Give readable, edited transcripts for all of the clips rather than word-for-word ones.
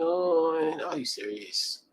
Oh, are you serious?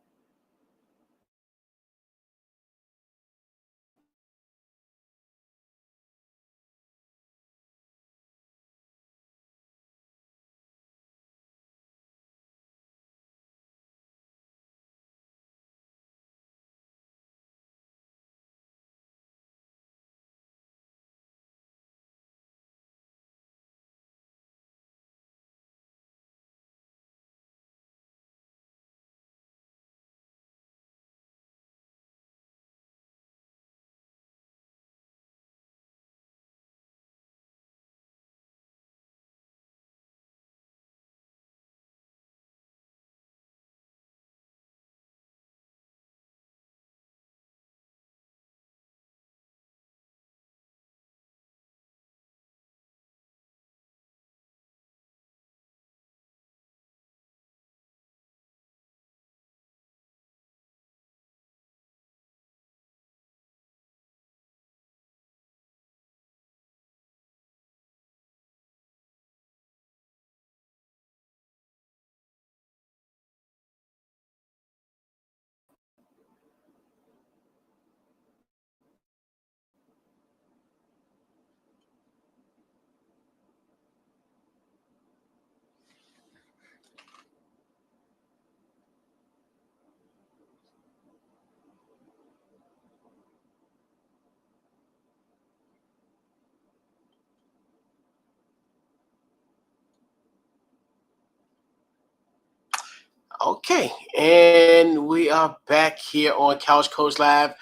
Okay, and we are back here on Couch Coach Live.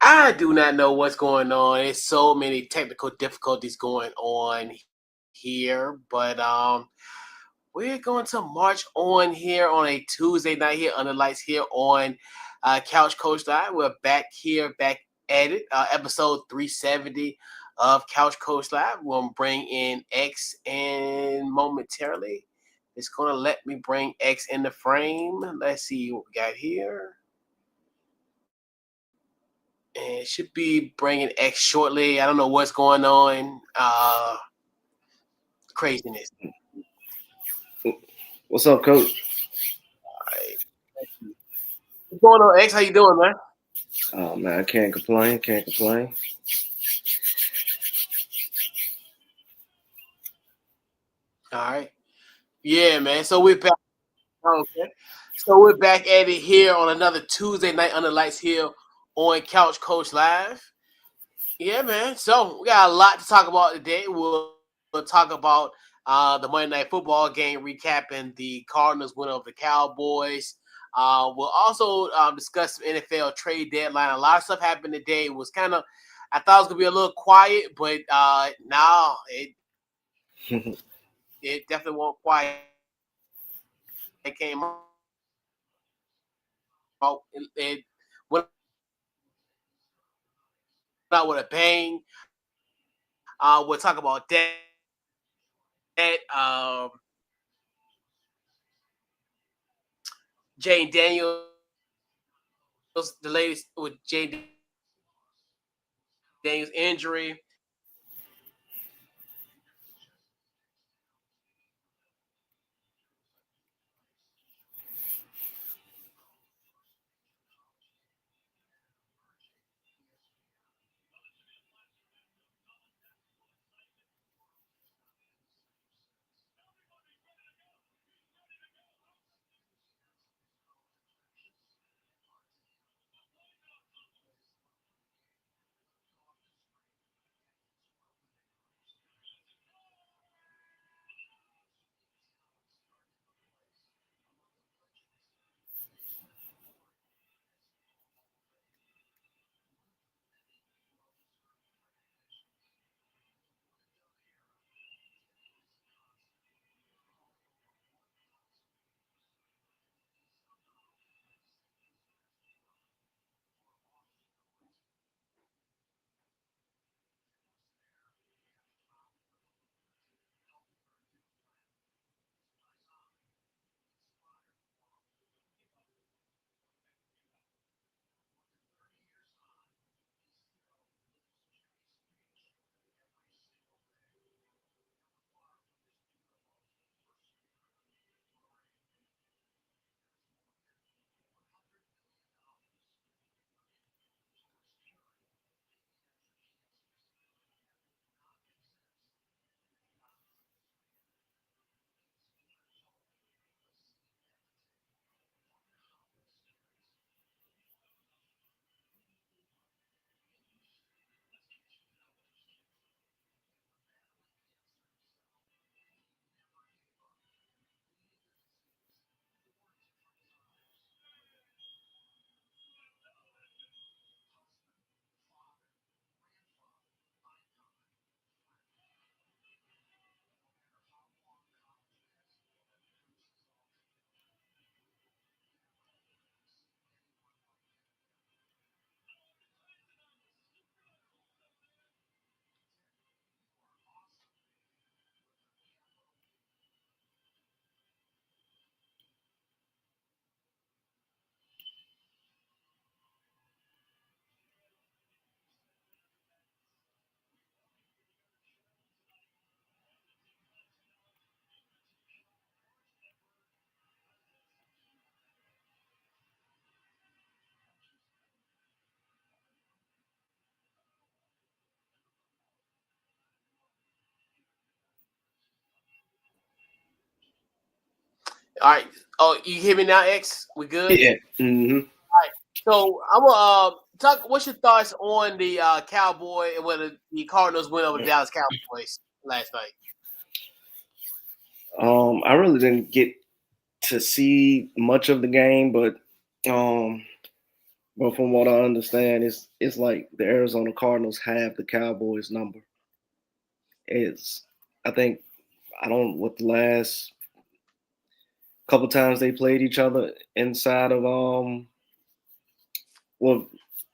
I do not know what's going on. There's so many technical difficulties going on here, but we're going to march on here on a Tuesday night here under lights here on Couch Coach Live. We're back here, back at it, episode 370 of Couch Coach Live. We'll bring in X and momentarily. It's going to let me bring X in the frame. Let's see what we got here. And it should be bringing X shortly. I don't know what's going on. Craziness. What's up, Coach? What's going on, X? How you doing, man? Oh man, I can't complain. Can't complain. All right. Yeah, man. So we're back. Okay. So we're back at it here on another Tuesday night under lights here on Couch Coach Live. Yeah, man. So we got a lot to talk about today. We'll talk about the Monday Night Football game, recapping the Cardinals win over the Cowboys. We'll also discuss some NFL trade deadline. A lot of stuff happened today. It was kind of, I thought it was gonna be a little quiet, but now it definitely won't quiet out and went out with a bang. We'll talk about that. Jayden Daniels, the latest with Jayden Daniels' injury. All right. Oh, you hear me now, X? We good? Yeah. Mm-hmm. All right. So I'm gonna talk. What's your thoughts on the Cowboy and whether the Cardinals win over the Dallas Cowboys last night? I really didn't get to see much of the game, um, but from what I understand, it's like the Arizona Cardinals have the Cowboys number. It's I think I don't what the last couple times they played each other inside of well,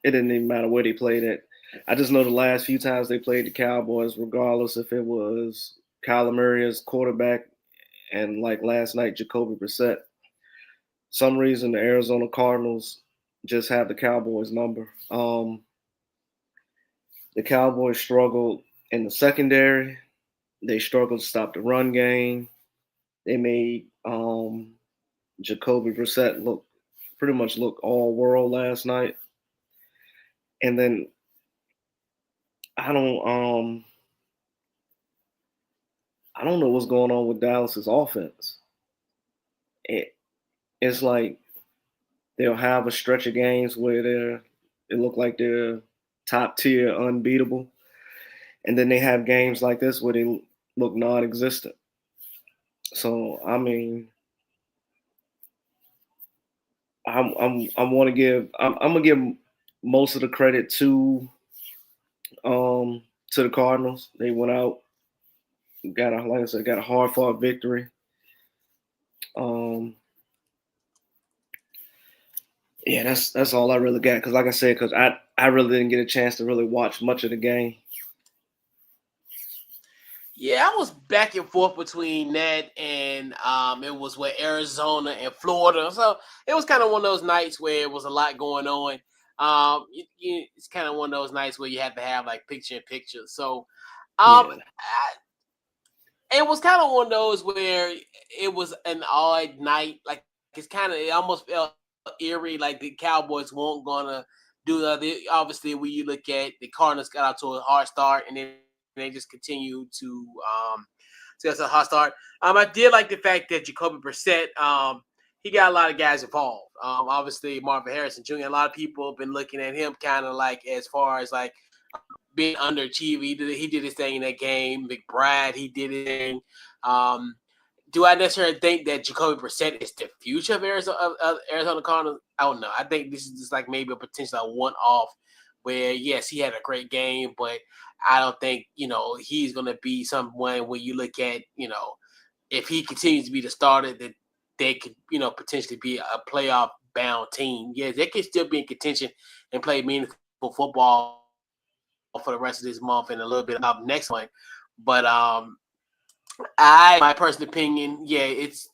it didn't even matter where they played it. I just know the last few times they played the Cowboys, regardless if it was Kyler Murray as quarterback and like last night Jacoby Brissett. Some reason the Arizona Cardinals just have the Cowboys number. The Cowboys struggled in the secondary. They struggled to stop the run game. They made Jacoby Brissett pretty much look all world last night. And then I don't um I don't know what's going on with Dallas's offense. It, it's like they'll have a stretch of games where they look like they're top tier, unbeatable, and then they have games like this where they look non-existent. So I mean, I'm gonna give most of the credit um to the Cardinals. They went out, got a like I said, got a hard fought victory. Um, Yeah, that's all I really got. Because like I said, because I really didn't get a chance to really watch much of the game. Yeah, I was back and forth between that and it was with Arizona and Florida. So it was kind of one of those nights where it was a lot going on. It's kind of one of those nights where you have to have like picture in picture. So Yeah, it was kind of one of those where it was an odd night. Like it almost felt eerie. Like the Cowboys weren't gonna do the. Obviously, when you look at the Cardinals got out to a hard start, and then they just continued to a hot start. I did like the fact that Jacoby Brissett, he got a lot of guys involved. Obviously Marvin Harrison Jr. A lot of people have been looking at him kind of like as far as like being underachieved. He did his thing in that game. McBride, he did his thing. Um, do I necessarily think that Jacoby Brissett is the future of Arizona Cardinals? I don't know. I think this is just like maybe a potential one-off where, yes, he had a great game, but I don't think, he's going to be someone where you look at, if he continues to be the starter, that they could, potentially be a playoff-bound team. Yeah, they could still be in contention and play meaningful football for the rest of this month and a little bit of next one. But my personal opinion, yeah, it's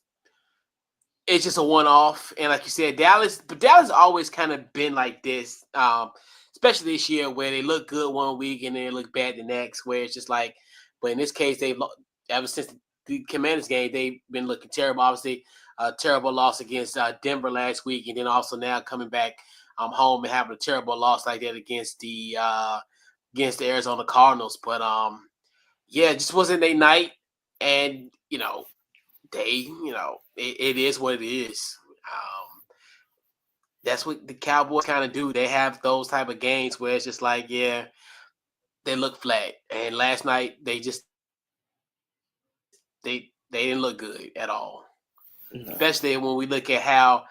just a one off. And like you said, Dallas always kind of been like this, especially this year where they look good one week and then they look bad the next. Where it's just like, but in this case, ever since the Commanders game, they've been looking terrible. Obviously, a terrible loss against Denver last week, and then also now coming back home and having a terrible loss like that against the Arizona Cardinals. But yeah, it just wasn't a night, and it is what it is. That's what the Cowboys kind of do. They have those type of games where it's just like, yeah, they look flat. And last night they didn't look good at all. Especially no. when we look at how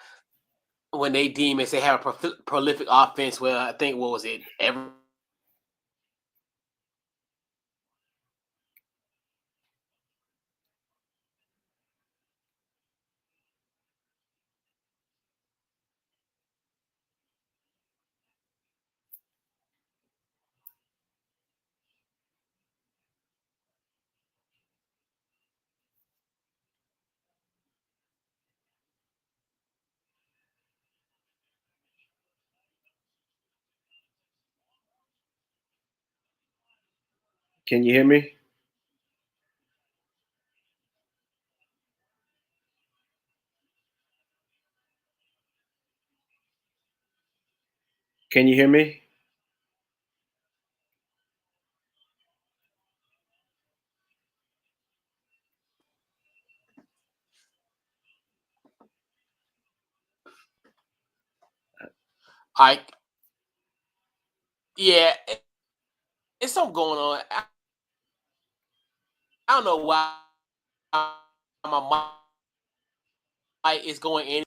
when they deem as they have a prolific offense. Well, I think what was it? Every game they had like Can you hear me? Can you hear me? I yeah, it's something going on. I don't know why my mic is going in.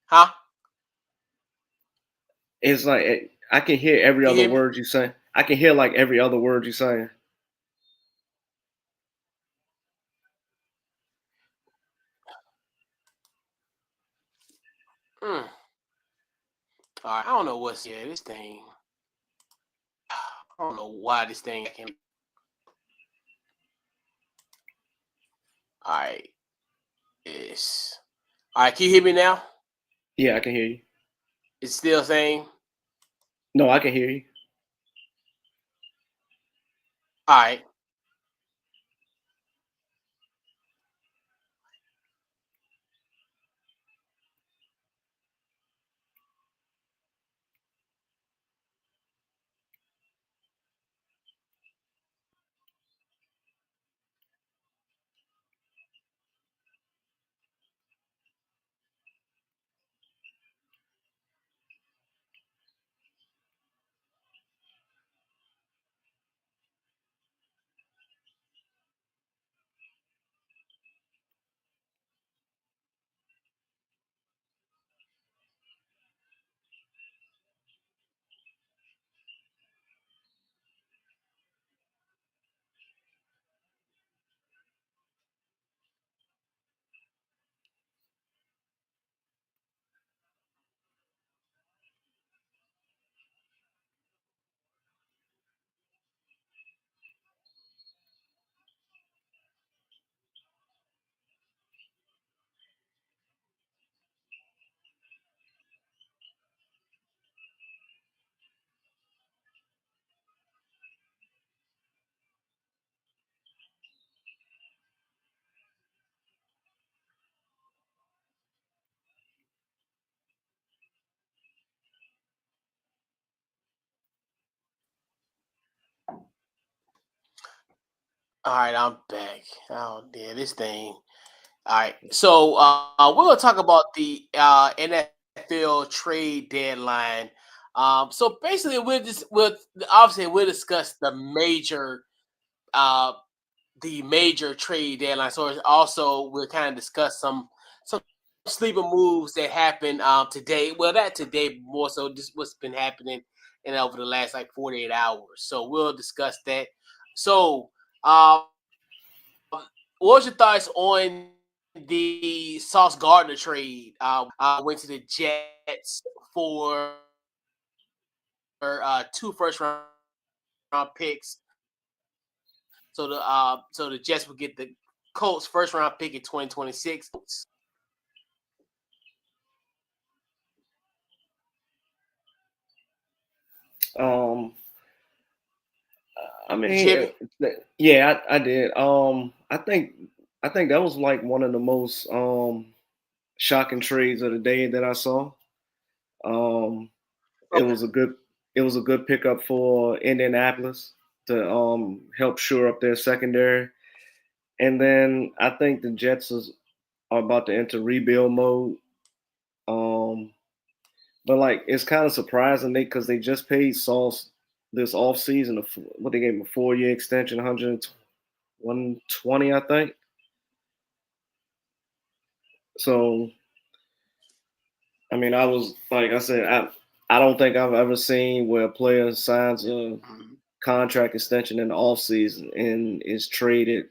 Huh? It's like I can hear every Can you other hear me? word you say. I can hear like every other word you saying. Mm. All right, I don't know what's this thing. I don't know why this thing I can. All right, it's all right. Can you hear me now? Yeah, I can hear you. It's still saying. No, I can hear you. All right. All right, I'm back. Oh, yeah, this thing. All right, so we're gonna talk about the NFL trade deadline. So basically, obviously we'll discuss the major trade deadline. So also we'll kind of discuss some sleeper moves that happened today. Well, not today, more so just what's been happening and over the last like 48 hours. So we'll discuss that. So what was your thoughts on the Sauce Gardner trade? Went to the Jets for two first round picks. So the Jets would get the Colts first round pick in 2026. Um, I Did you hear mean, me? yeah, I did. I think that was like one of the most shocking trades of the day that I saw. Um, it Okay. was a good it was a good pickup for Indianapolis to help shore up their secondary. And then I think the are about to enter rebuild mode. Um, but like it's kind of surprising because they just paid Sauce this offseason what they gave him a 4-year extension, 120, I think. So I mean, I was like I said, I don't think I've ever seen where a player signs a Mhm. contract extension in the offseason and is traded.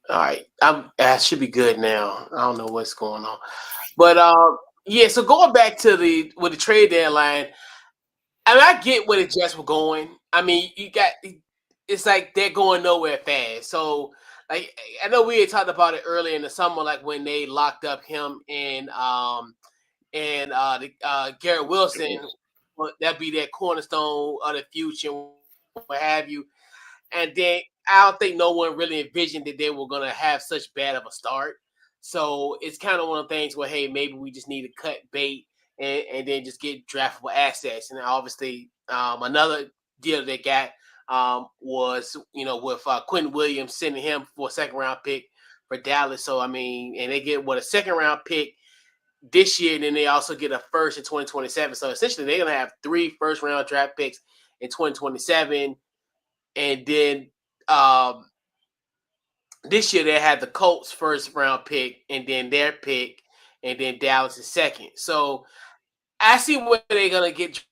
All right, I should be good now. I don't know what's going on, but Yeah, so going back to the with the trade deadline, I mean, I get where the Jets were going. I mean, you got it's like they're going nowhere fast. So, like, I know we had talked about it earlier in the summer, like when they locked up him and Garrett Wilson, that'd be that cornerstone of the future, what have you. And then I don't think no one really envisioned that they were going to have such bad of a start. So it's kind of one of the things where, hey, maybe we just need to cut bait and then just get draftable assets. And obviously, another deal they got was, with Quentin Williams, sending him for a second round pick for Dallas. So, I mean, and they get a second round pick this year, and then they also get a first in 2027. So essentially, they're going to have 3 first round draft picks in 2027. And then um, this year they had the Colts first round pick, and then their pick, and then Dallas' second. So I see where they're gonna get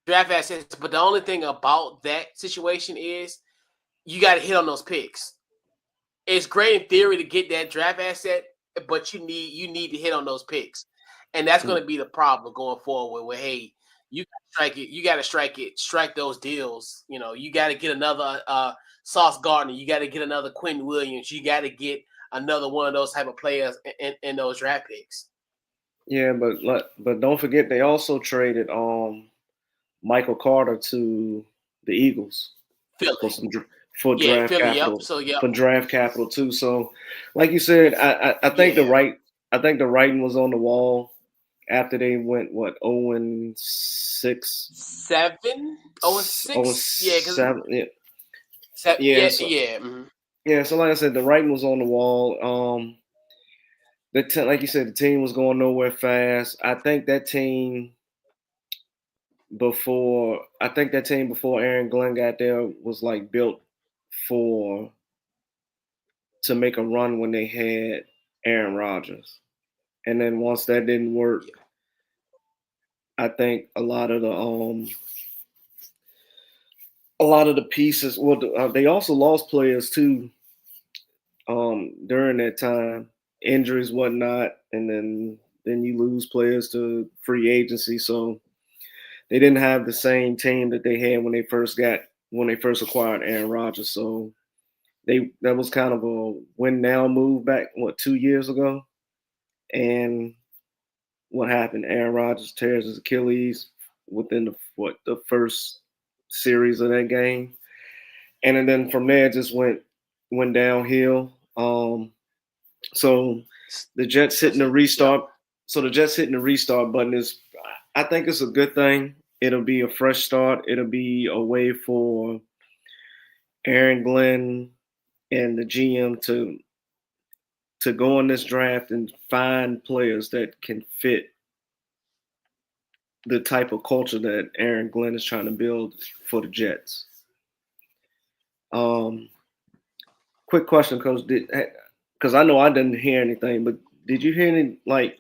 draft assets, but the only thing about that situation is you got to hit on those picks. It's great in theory to get that draft asset, but you need to hit on those picks, and that's going to be the problem going forward. Where hey, you got to strike it, strike those deals. You got to get another Sauce Gardner, you got to get another Quentin Williams, you got to get another one of those type of players in those draft picks. Yeah, but don't forget they also traded Michael Carter to the Eagles for Philly, some for yeah, draft Philly, yep. capital So yep, too. So, like you said, I think yeah, I think the writing was on the wall after they went 0-6, 7, 0-6, yeah, because 0-7. Yeah, yeah. yeah, So yeah. Mhm. yeah, so like I said, the writing was on the wall. Like you said, the team was going nowhere fast. I think that team before Aaron Glenn got there was like built for to make a run when they had Aaron Rodgers. And then once that didn't work, Yeah. I think a lot of the pieces. Well, they also lost players too during that time, injuries, whatnot, and then you lose players to free agency. So they didn't have the same team that they had when they first acquired Aaron Rodgers. So that was kind of a win now move back 2 years ago, and what happened? Aaron Rodgers tears his Achilles within the first series of that game, and then from there it just went downhill. So the Jets hitting the Yep. restart. So the Jets hitting the restart button is, I think it's a good thing. It'll be a fresh start. It'll be a way for Aaron Glenn and the GM to go in this draft and find players that can fit the type of culture that Aaron Glenn is trying to build for the Jets. Um, quick question, Coach. Because I know I didn't hear anything, but did you hear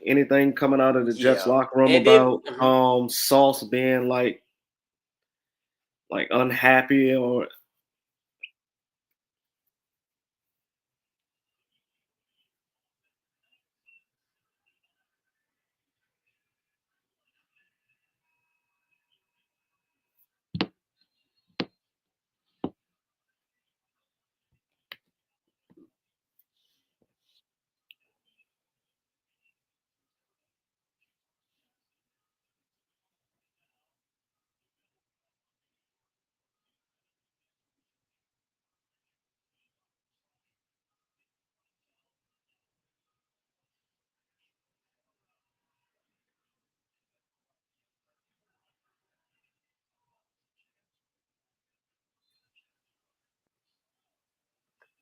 anything coming out of the Jets Yeah. locker room And then about Sauce being like unhappy or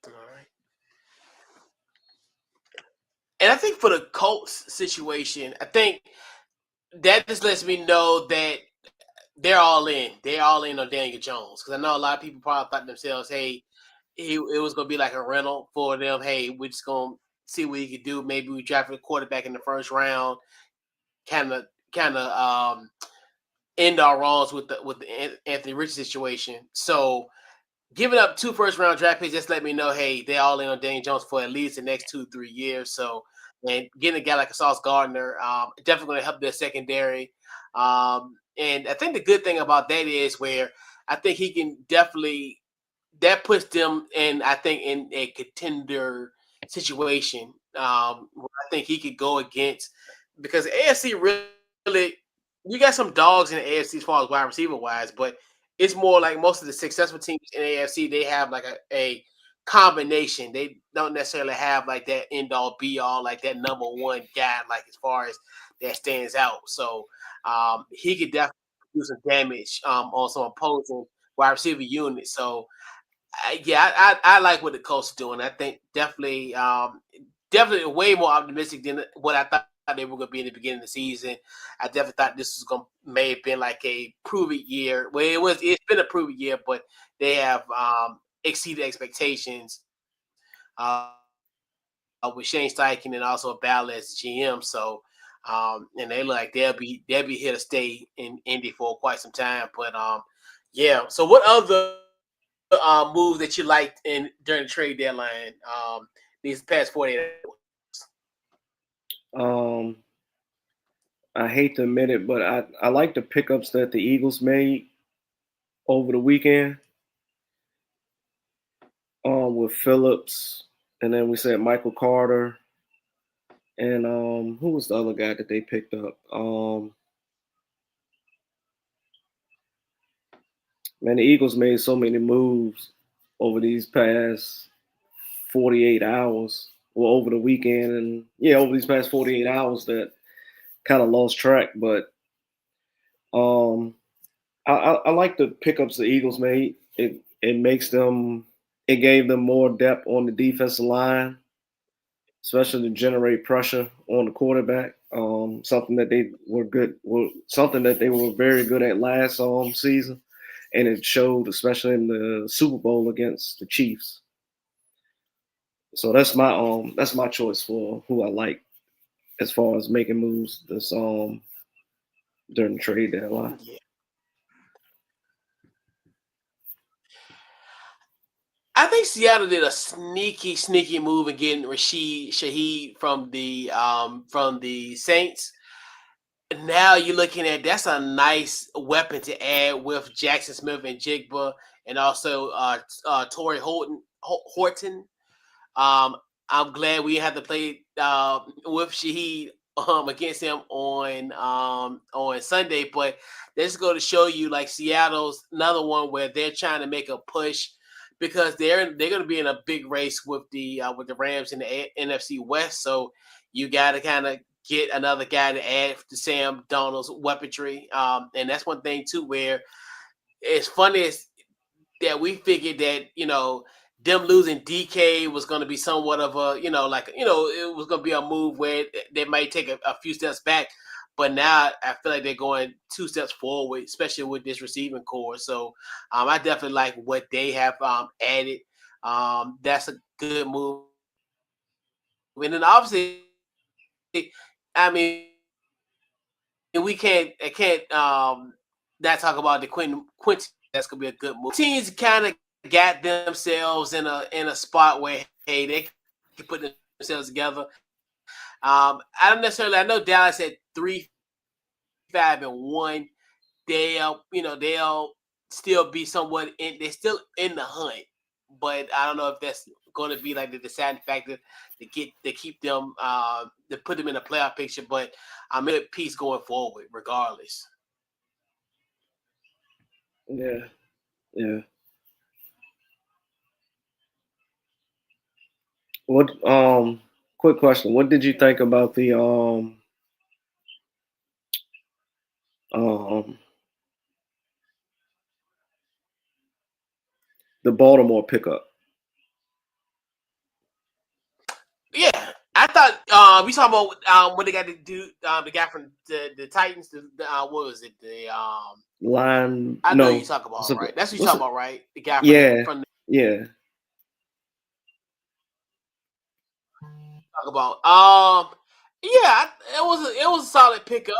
all right. And I think for the Colts situation, I think that just lets me know that they're all in. They're all in on Daniel Jones, because I know a lot of people probably thought to themselves, "Hey, it was going to be like a rental for them. Hey, we're just going to see what he could do. Maybe we draft a quarterback in the first round, kind of end our wrongs with the Anthony Rich situation." So giving up 2 first round draft picks just let me know, hey, they're all in on Daniel Jones for at least the next 2-3 years. So and getting a guy like a Sauce Gardner definitely going to help their secondary. And I think the good thing about that is where I think he can definitely that puts them in, I think, in a contender situation. Where I think he could go against because AFC really you got some dogs in the AFC as far as wide receiver wise, but it's more like most of the successful teams in the AFC they have like a combination. They don't necessarily have like that end all be all, like that number one guy, like as far as that stands out. So he could definitely do some damage on some opposing wide receiver units. So yeah, I like what the Colts are doing. I think definitely way more optimistic than what I thought they were going to be in the beginning of the season. I definitely thought this was going to may have been like a prove it year. Well, it's been a prove it year, but they have exceeded expectations with Shane Steichen and also Ball as GM. So and they look like they'll be here to stay in Indy for quite some time. But yeah. So what other moves that you liked in during the trade deadline these past 48 hours? Um, I hate to admit it, but I like the pickups that the Eagles made over the weekend. With Phillips, and then we said Michael Carter, and who was the other guy that they picked up? Man, the Eagles made so many moves over these past 48 hours, or over the weekend, and yeah, over these past 48 hours that kind of lost track. But um, I like the pickups the Eagles made. It makes them it gave them more depth on the defensive line, especially to generate pressure on the quarterback. Something that they were good, something that they were very good at last season, and it showed, especially in the Super Bowl against the Chiefs. So that's my choice for who I like as far as making moves this during the trade deadline. Yeah. I think Seattle did a sneaky move in getting Rashid Shaheed from the Saints. Now you're looking at that's a nice weapon to add with Jackson Smith and Jigba, and also Torrey Horton. Um, I'm glad we had to play with Shaheed against him on Sunday, but let's go to show you like Seattle's another one where they're trying to make a push because they're going to be in a big race with the Rams in the NFC West. So you got to kind of get another guy to add to Sam Donald's weaponry, and that's one thing too where it's funny as that we figured that them losing DK was going to be somewhat of a it was going to be a move where they might take a few steps back, but now I feel like they're going two steps forward, especially with this receiving core. So I definitely like what they have added. That's a good move, and then obviously, I mean, we can't not talk about the Quentin Williams trade. That's gonna be a good move. Teams kind of got themselves in a spot where hey they can put themselves together. I don't necessarily. I know Dallas at 3-5-1. They'll still be somewhat in. They're still in the hunt, but I don't know if that's going to be like the deciding factor to keep them to put them in a playoff picture. But it's a good piece going forward, regardless. Yeah, yeah. What quick question. What did you think about um the Baltimore pickup? Yeah, I thought we talking about what they got to do. The guy from the Titans. What was it? Line I know you no. talk about right. That's what you What's talk it? about, right? The guy from Yeah, yeah. talk about. Yeah, it was a solid pickup.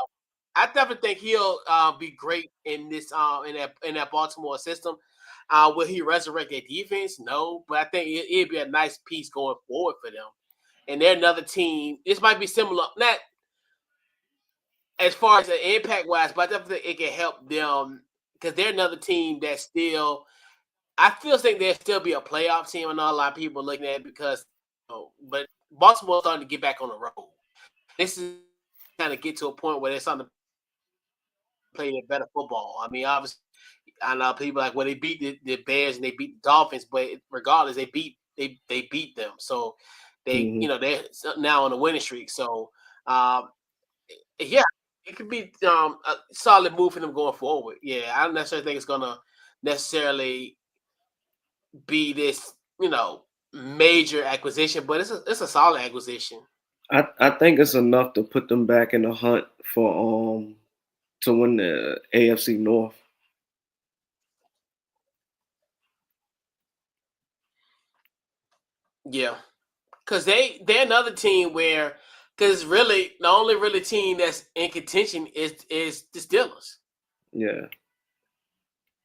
I definitely think he'll be great in this in that Baltimore system. Will he resurrect their defense? No, but I think it'd be a nice piece going forward for them. and they're another team. This might be similar, not as far as the impact wise, but I definitely think it can help them because they're another team that still. I still think there'll still be a playoff team. I know a lot of people are looking at it because, but Baltimore's starting to get back on the road. This is kind of get to a point where they're starting to play their better football. I mean, obviously, I know people like, well, they beat the Bears and they beat the Dolphins, but regardless, they beat them. So Hmm. they're now on a winning streak. So um, yeah, it could be a solid move for them going forward. Yeah, I don't necessarily think it's gonna necessarily be this major acquisition, but it's a solid acquisition. I think it's enough to put them back in the hunt for to win the AFC North. Yeah, because they're another team where because really the only really team that's in contention is the Steelers. Yeah.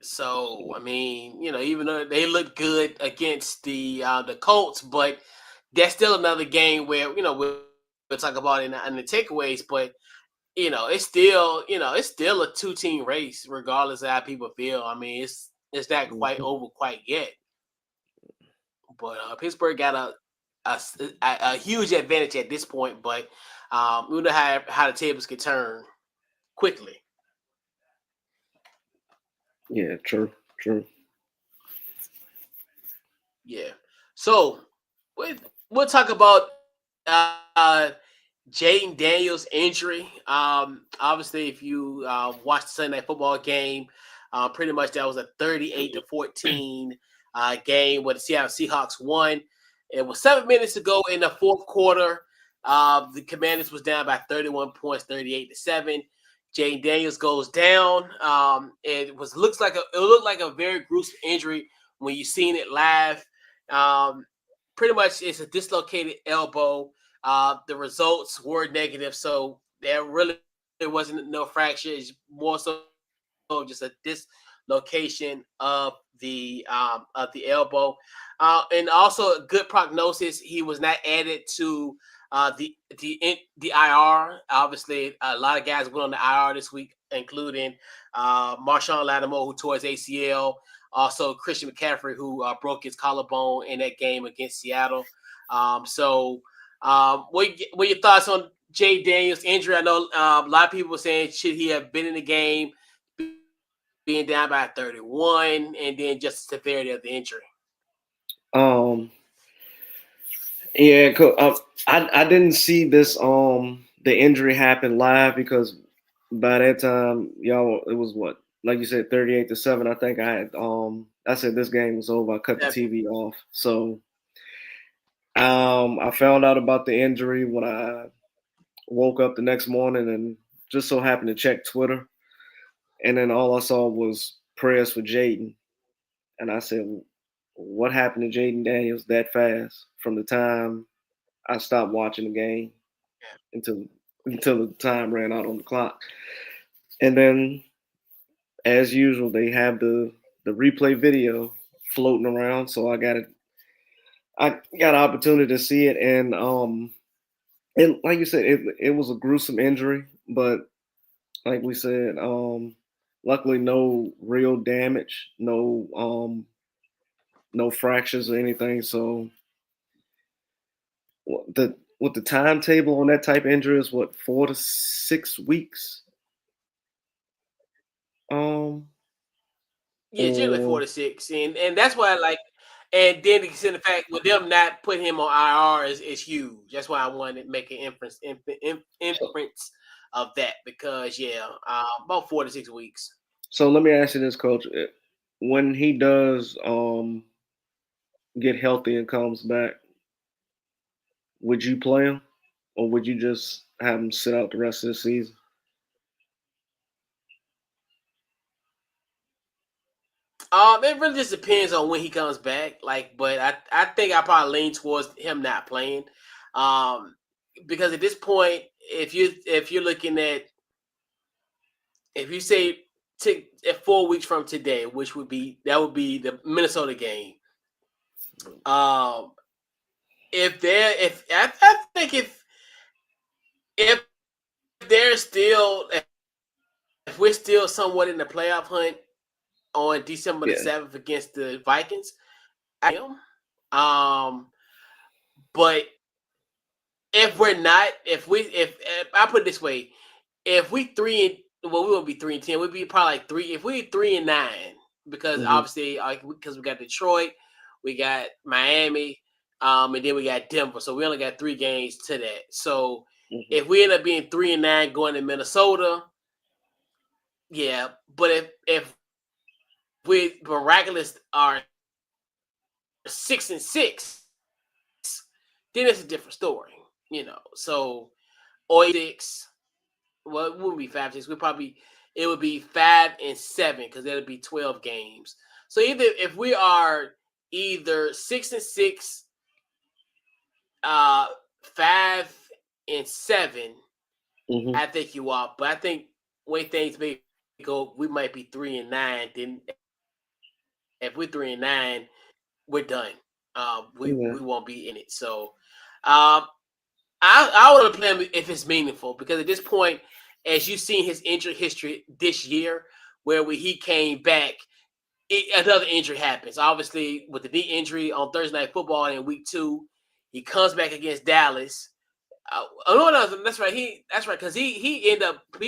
So I mean, even though they look good against the Colts, but that's still another game where we'll talk about in the takeaways, but it's still a two-team race, regardless of how people feel. I mean, it's not quite Hmm. over quite yet, but Pittsburgh got a huge advantage at this point. But we know how the tables can turn quickly. Yeah. True. True. Yeah. So we'll talk about Jayden Daniels' injury. Obviously, if you watched the Sunday Night Football game, pretty much that was a 38-14 game where the Seattle Seahawks won. It was 7 minutes to go in the fourth quarter. The Commanders was down by 31 points, 38-7. Jayden Daniels goes down. It looked like a very gruesome injury when you seen it live. Um, Pretty much it's a dislocated elbow. The results were negative, so there really wasn't no fracture. It's more so just a dislocation of the elbow, and also a good prognosis. He was not added to the IR. Obviously, a lot of guys went on the IR this week, including Marshawn Lattimore, who tore his ACL. Also, Christian McCaffrey, who broke his collarbone in that game against Seattle. What are your thoughts on Jay Daniels' injury? I know a lot of people were saying should he have been in the game, being down by 31, and then just the severity of the injury. Um. Yeah. I didn't see this the injury happen live because by that time y'all it was what, like you said, 38-7. I think I said this game was over. I cut the Seven. TV off. So I found out about the injury when I woke up the next morning and just so happened to check Twitter, and then all I saw was prayers for Jayden, and I said, "What happened to Jayden Daniels that fast?" From the time I stopped watching the game until the time ran out on the clock, and then as usual, they have the replay video floating around, so I got an opportunity to see it, and like you said, it was a gruesome injury, but like we said, luckily no real damage, no fractures or anything. So what the timetable on that type of injury is what, 4 to 6 weeks, um, Yeah, generally four or to six, and that's why I like. And then to consider the fact with them not putting him on IR is huge. That's why I wanted to make an so. inference of that because yeah, about 4 to 6 weeks. So let me ask you this, Coach: when he does get healthy and comes back, would you play him, or would you just have him sit out the rest of the season? It really just depends on when he comes back. Like, but I think I probably lean towards him not playing, um, because at this point, if you're looking at if you say at 4 weeks from today, that would be the Minnesota game. Um, I think if they're still if we're still somewhat in the playoff hunt on December the Yeah. 7th against the Vikings, I am. But if we're not, if I put it this way, if we three and well, we won't be 3-10. We'd be probably like three. If we 3-9, because Mm-hmm. obviously, because we got Detroit, we got Miami, and then we got Denver. So we only got 3 games to that. So Mm-hmm. if we end up being 3-9 going to Minnesota, yeah. But if we miraculous are 6-6, then it's a different story. So or 6. Well, it wouldn't be 5-6. It would be 5-7 because that'll be 12 games. So either if we are either 6-6, 5-7, Mm-hmm. I think you are. But I think way things may go, we might be 3-9. Then if we're 3-9, we're done. Yeah. We won't be in it. So um, I want to play him if it's meaningful because at this point, as you've seen his injury history this year, where he came back, another injury happens. Obviously, with the knee injury on Thursday Night Football in Week 2, he comes back against Dallas. Oh no, that's right. That's right because he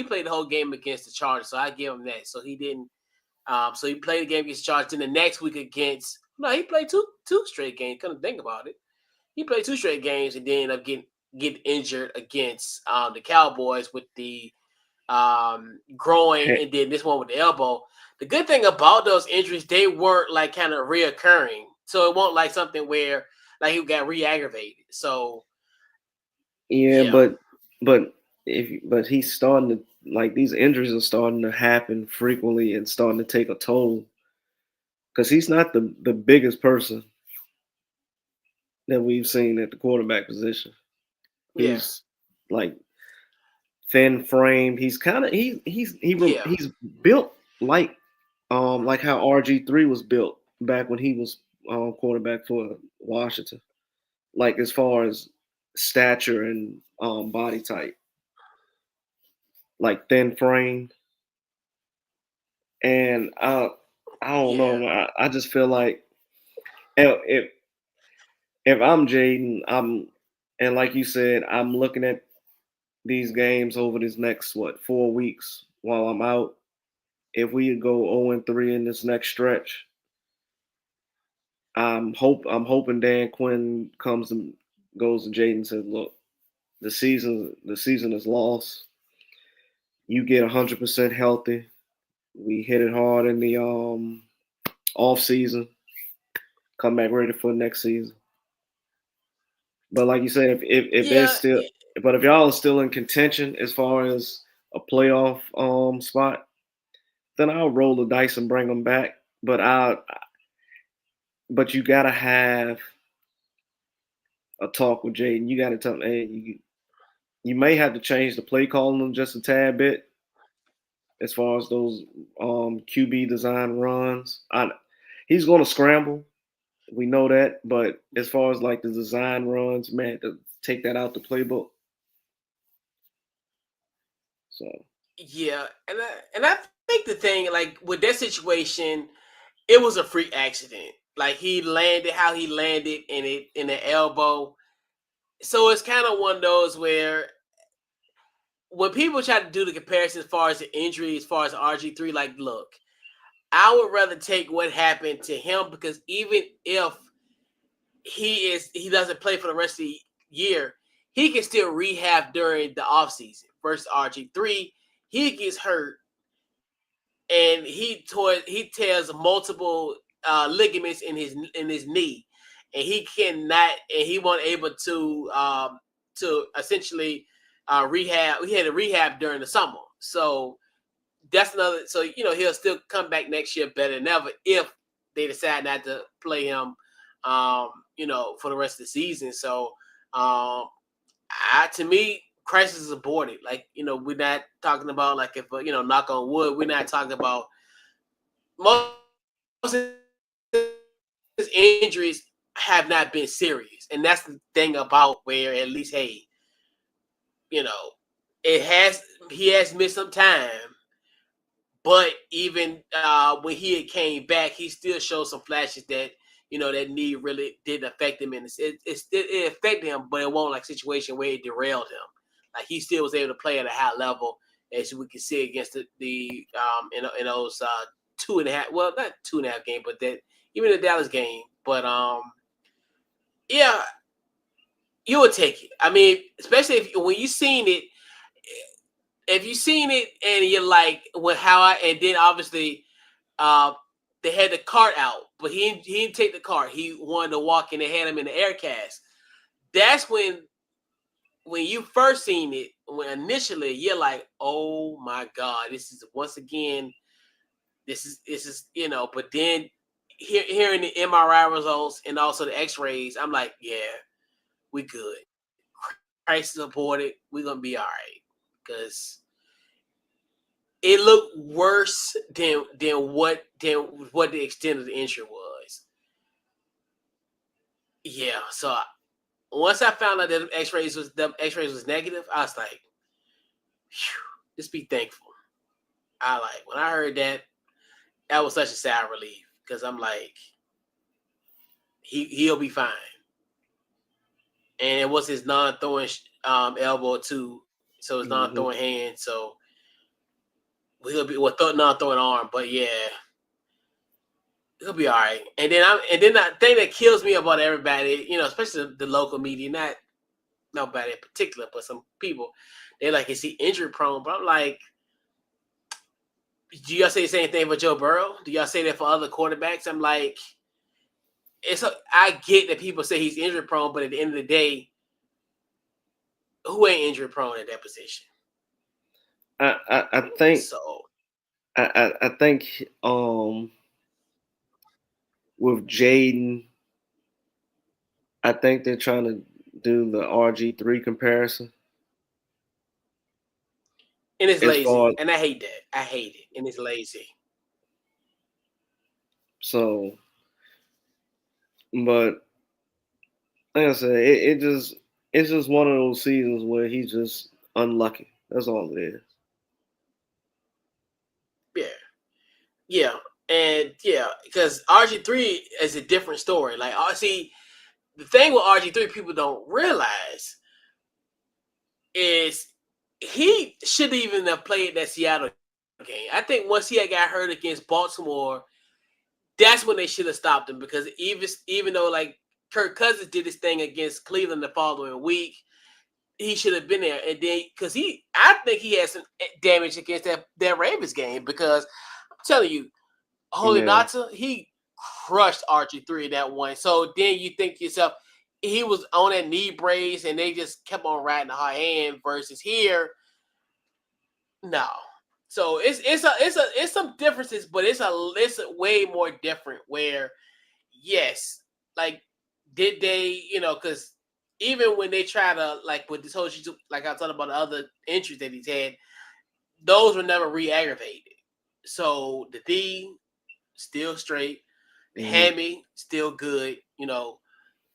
played the whole game against the Chargers, so I give him that. So he didn't. So he played the game against the Chargers. Then the next week against he played two straight games. Couldn't think about it. He played 2 straight games and then ended up getting injured against the Cowboys with the groin and then this one with the elbow. The good thing about those injuries, they weren't like kind of reoccurring. So it won't like something where like he got re-aggravated. So Yeah, yeah. but he's starting to like these injuries are starting to happen frequently and starting to take a toll because he's not the biggest person that we've seen at the quarterback position. Yeah. He's like thin framed. He's kind of Yeah. he's built like how RG3 was built back when he was quarterback for Washington. Like as far as stature and body type, like thin framed. And I don't Yeah. know. I just feel like if if I'm Jayden, and like you said, I'm looking at these games over this next 4 weeks while I'm out. If we go 0-3 in this next stretch, I'm hoping Dan Quinn comes and goes to Jayden and says, "Look, the season is lost. You get 100% healthy. We hit it hard in the off season. Come back ready for next season." But like you said, if there's Yeah. still, but if y'all are still in contention as far as a playoff spot, then I'll roll the dice and bring them back. But you gotta have a talk with Jayden. You gotta tell him, hey, you may have to change the play calling just a tad bit as far as those QB design runs. He's gonna scramble. We know that, but as far as like the design runs, man, to take that out the playbook. So Yeah. And I think the thing like with that situation, it was a freak accident. Like he landed how he landed in the elbow. So it's kind of one of those where when people try to do the comparison as far as the injury, as far as RG3, like, look, I would rather take what happened to him because even if he doesn't play for the rest of the year, he can still rehab during the offseason. Versus RG3, he gets hurt and he tears multiple ligaments in his knee, and he cannot and he wasn't able to essentially rehab. He had to rehab during the summer, so that's another. So he'll still come back next year better than ever if they decide not to play him, for the rest of the season. So to me, crisis is aborted. Like we're not talking about like if knock on wood, we're not talking about most of his injuries have not been serious. And that's the thing about where at least, hey, you know, he has missed some time, but even when he had came back, he still showed some flashes that that knee really didn't affect him, and it affected him, but it won't like situation where it derailed him. Like he still was able to play at a high level, as we can see against the in those 2.5, well, not 2.5 game, but that even the Dallas game. But yeah, you would take it. I mean, especially when you seen it, if you seen it and you're like, well, and then obviously uh, they had the cart out, but he didn't take the cart. He wanted to walk and they had him in the air cast. That's when you first seen it, when initially you're like, oh my God, this is once again, this is but then hearing the MRI results and also the X-rays, I'm like, yeah, we good. Crisis aborted. We're gonna be all right because it looked worse than what the extent of the injury was. Yeah, so once I found out that the X-rays was negative, I was like, just be thankful. I like when I heard that was such a sigh of relief because I'm like, he'll be fine. And it was his non-throwing elbow too, so his non-throwing hand. So he'll be non-throwing arm, but yeah, he'll be all right. And then the thing that kills me about everybody, especially the local media, not nobody in particular, but some people, they're like, is he injury prone? But I'm like, do y'all say the same thing for Joe Burrow? Do y'all say that for other quarterbacks? I'm like, I get that people say he's injury prone, but at the end of the day, who ain't injury prone at that position? I think So I think with Jayden, I think they're trying to do the RG3 comparison. and it's As far lazy, and I hate that. I hate it, and it's lazy. so, but like I said, it's just one of those seasons where he's just unlucky. That's all it is. Yeah, yeah, and yeah, because RG3 is a different story. Like, see, the thing with RG3 people don't realize is he shouldn't even have played that Seattle game. I think once he had got hurt against Baltimore, that's when they should have stopped him because even though like Kirk Cousins did his thing against Cleveland the following week, he should have been there. And then because I think he had some damage against that Ravens game because I'm telling you, Holy Yeah, Nata, he crushed RG3 in that one. So then you think to yourself, he was on that knee brace and they just kept on riding the high hand versus here. No. So it's some differences, but it's a way more different where yes, like did they, because even when they try to like with this whole like I talked about the other injuries that he's had, those were never re-aggravated. So the D still straight, the hammy still good,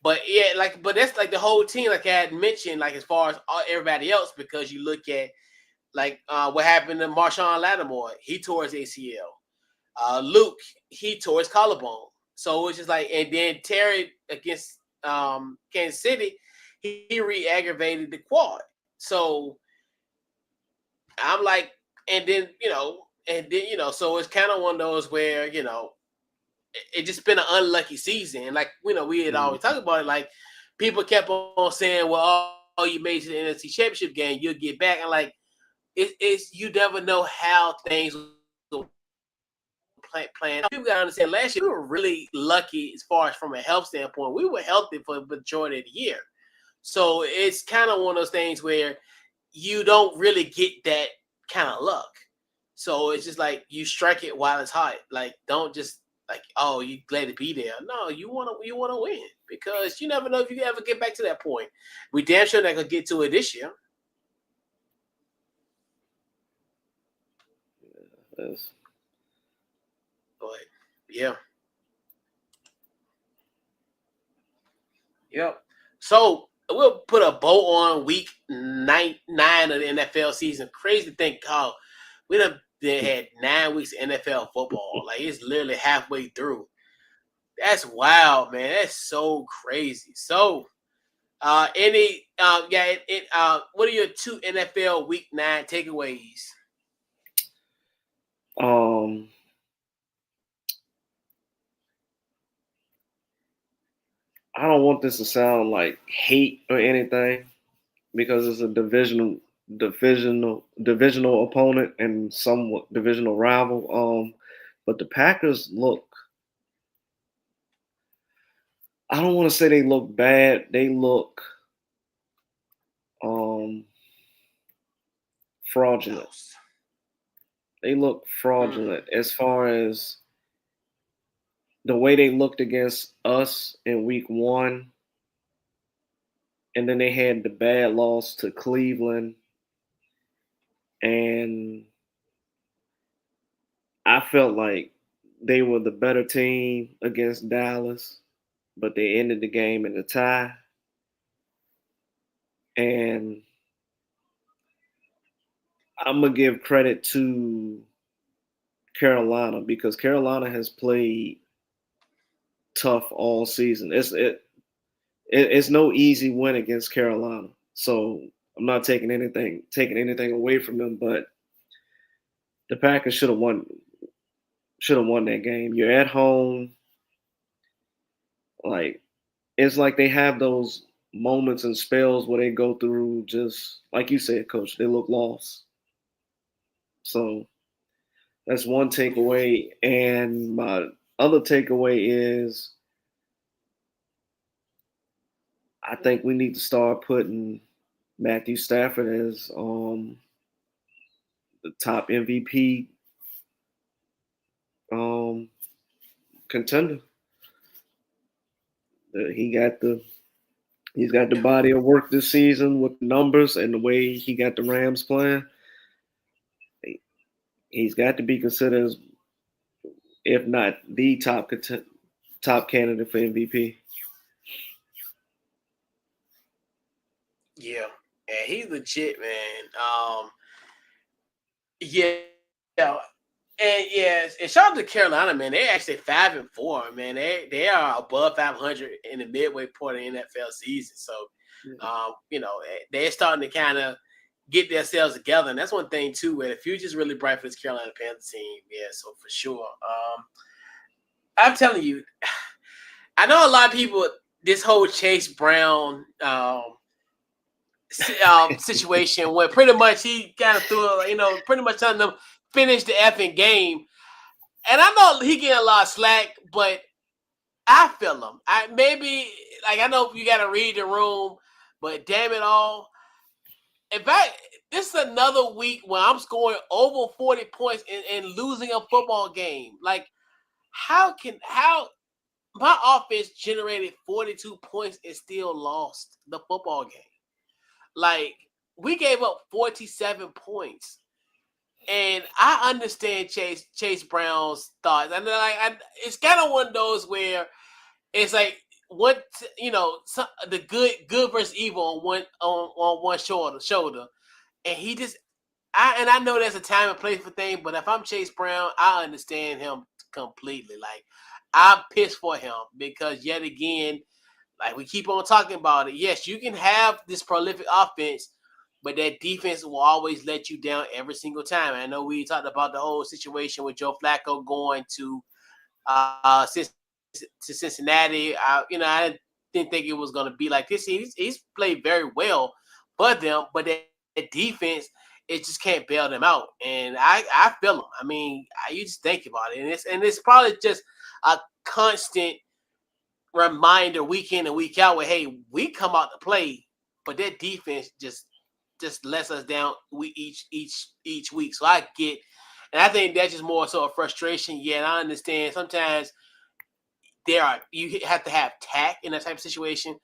But yeah, but that's like the whole team, like I had mentioned, like as far as everybody else, because you look at like what happened to Marshawn Lattimore, he tore his ACL. Luke, he tore his collarbone. So it's just like, and then Terry against Kansas City, he re-aggravated the quad. So I'm like, so it's kind of one of those where it just been an unlucky season. Like we had always talked about it. Like people kept on saying, "Well, oh, you made it to the NFC Championship game, you'll get back." And like it's you never know how things will plan. People gotta understand. Last year we were really lucky as far as from a health standpoint. We were healthy for the majority of the year, so it's kind of one of those things where you don't really get that kind of luck. So it's just like you strike it while it's hot. Like don't just like, oh, you glad to be there. No, you wanna win because you never know if you ever get back to that point. We damn sure not gonna get to it this year. yes. But yeah. Yep. So we'll put a bow on week nine of the NFL season. Crazy to think how we done had 9 weeks of NFL football. Like it's literally halfway through. That's wild, man. That's so crazy. So what are your two NFL week 9 takeaways? Um, I don't want this to sound like hate or anything because it's a divisional opponent and somewhat divisional rival. But the Packers look. I don't want to say they look bad. They look um fraudulent. Lost. They look Mm. fraudulent as far as the way they looked against us in week 1, and then they had the bad loss to Cleveland, and I felt like they were the better team against Dallas, but they ended the game in a tie. And I'm gonna give credit to Carolina because Carolina has played tough all season. It's no easy win against Carolina. So I'm not taking anything away from them, but the Packers should have won that game. You're at home. Like it's like they have those moments and spells where they go through just like you said, coach, they look lost. So that's one takeaway. And my other takeaway is I think we need to start putting Matthew Stafford as the top MVP um, contender. He got the he's got the body of work this season with the numbers and the way he got the Rams playing. He's got to be considered as, if not the top candidate for MVP. Yeah. Yeah, he's legit, man. Yeah. And yes, and shout out to Carolina, man. They're actually 5-4, man. They are above 500 in the midway point of the NFL season. So, they're starting to kind of get themselves together, and that's one thing too. Where the future's really bright for this Carolina Panthers team. Yeah, so for sure. I'm telling you, I know a lot of people. This whole Chase Brown situation where pretty much he kind of threw, pretty much telling them finish the effing game. And I know he getting a lot of slack, but I feel him. I know you got to read the room, but damn it all, in fact, this is another week where I'm scoring over 40 points and losing a football game. Like, how my offense generated 42 points and still lost the football game? Like, we gave up 47 points. And I understand Chase Brown's thoughts. And it's kind of one of those where it's like the good versus evil on one shoulder, and he just I know there's a time and place for things, but if I'm Chase Brown, I understand him completely. Like I'm pissed for him because yet again, like we keep on talking about it. Yes, you can have this prolific offense, but that defense will always let you down every single time. I know we talked about the whole situation with Joe Flacco going to Cincinnati. I didn't think it was going to be like this. He's played very well for them, but that defense, it just can't bail them out. And I feel them. I mean, you just think about it, and it's probably just a constant reminder week in and week out where hey, we come out to play, but that defense just lets us down each week. So I get, and I think that's just more so a frustration. Yeah, and I understand sometimes you have to have tact in that type of situation,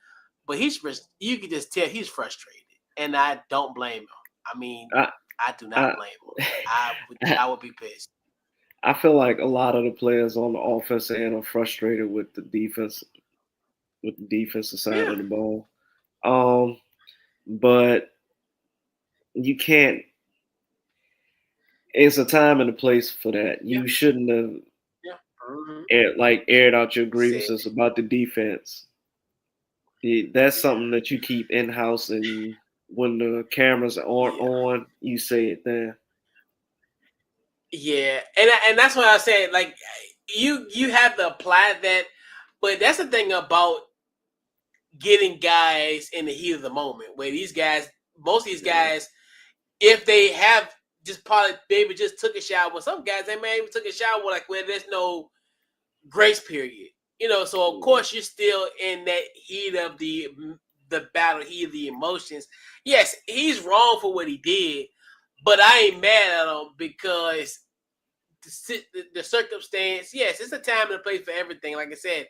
but you can just tell he's frustrated, and I don't blame him. I mean, I, I do not I, blame him. I would be pissed. I feel like a lot of the players on the offense end are frustrated with the defense with the defensive side Yeah. of the ball. But you can't. It's a time and a place for that. Yeah. You shouldn't have Yeah. Mm-hmm. aired out your Said. grievances about the defense. That's something that you keep in house, and when the cameras aren't Yeah. on, you say it there. Yeah, and that's what I said. Like you have to apply that, but that's the thing about getting guys in the heat of the moment. Where these guys, most of these Yeah. guys, if they have just probably maybe just took a shower. Well, some guys they may even took a shower like where there's no grace period. So of course you're still in that heat of the battle, heat of the emotions. Yes, he's wrong for what he did, but I ain't mad at him because the circumstance. Yes, it's a time and a place for everything. Like I said,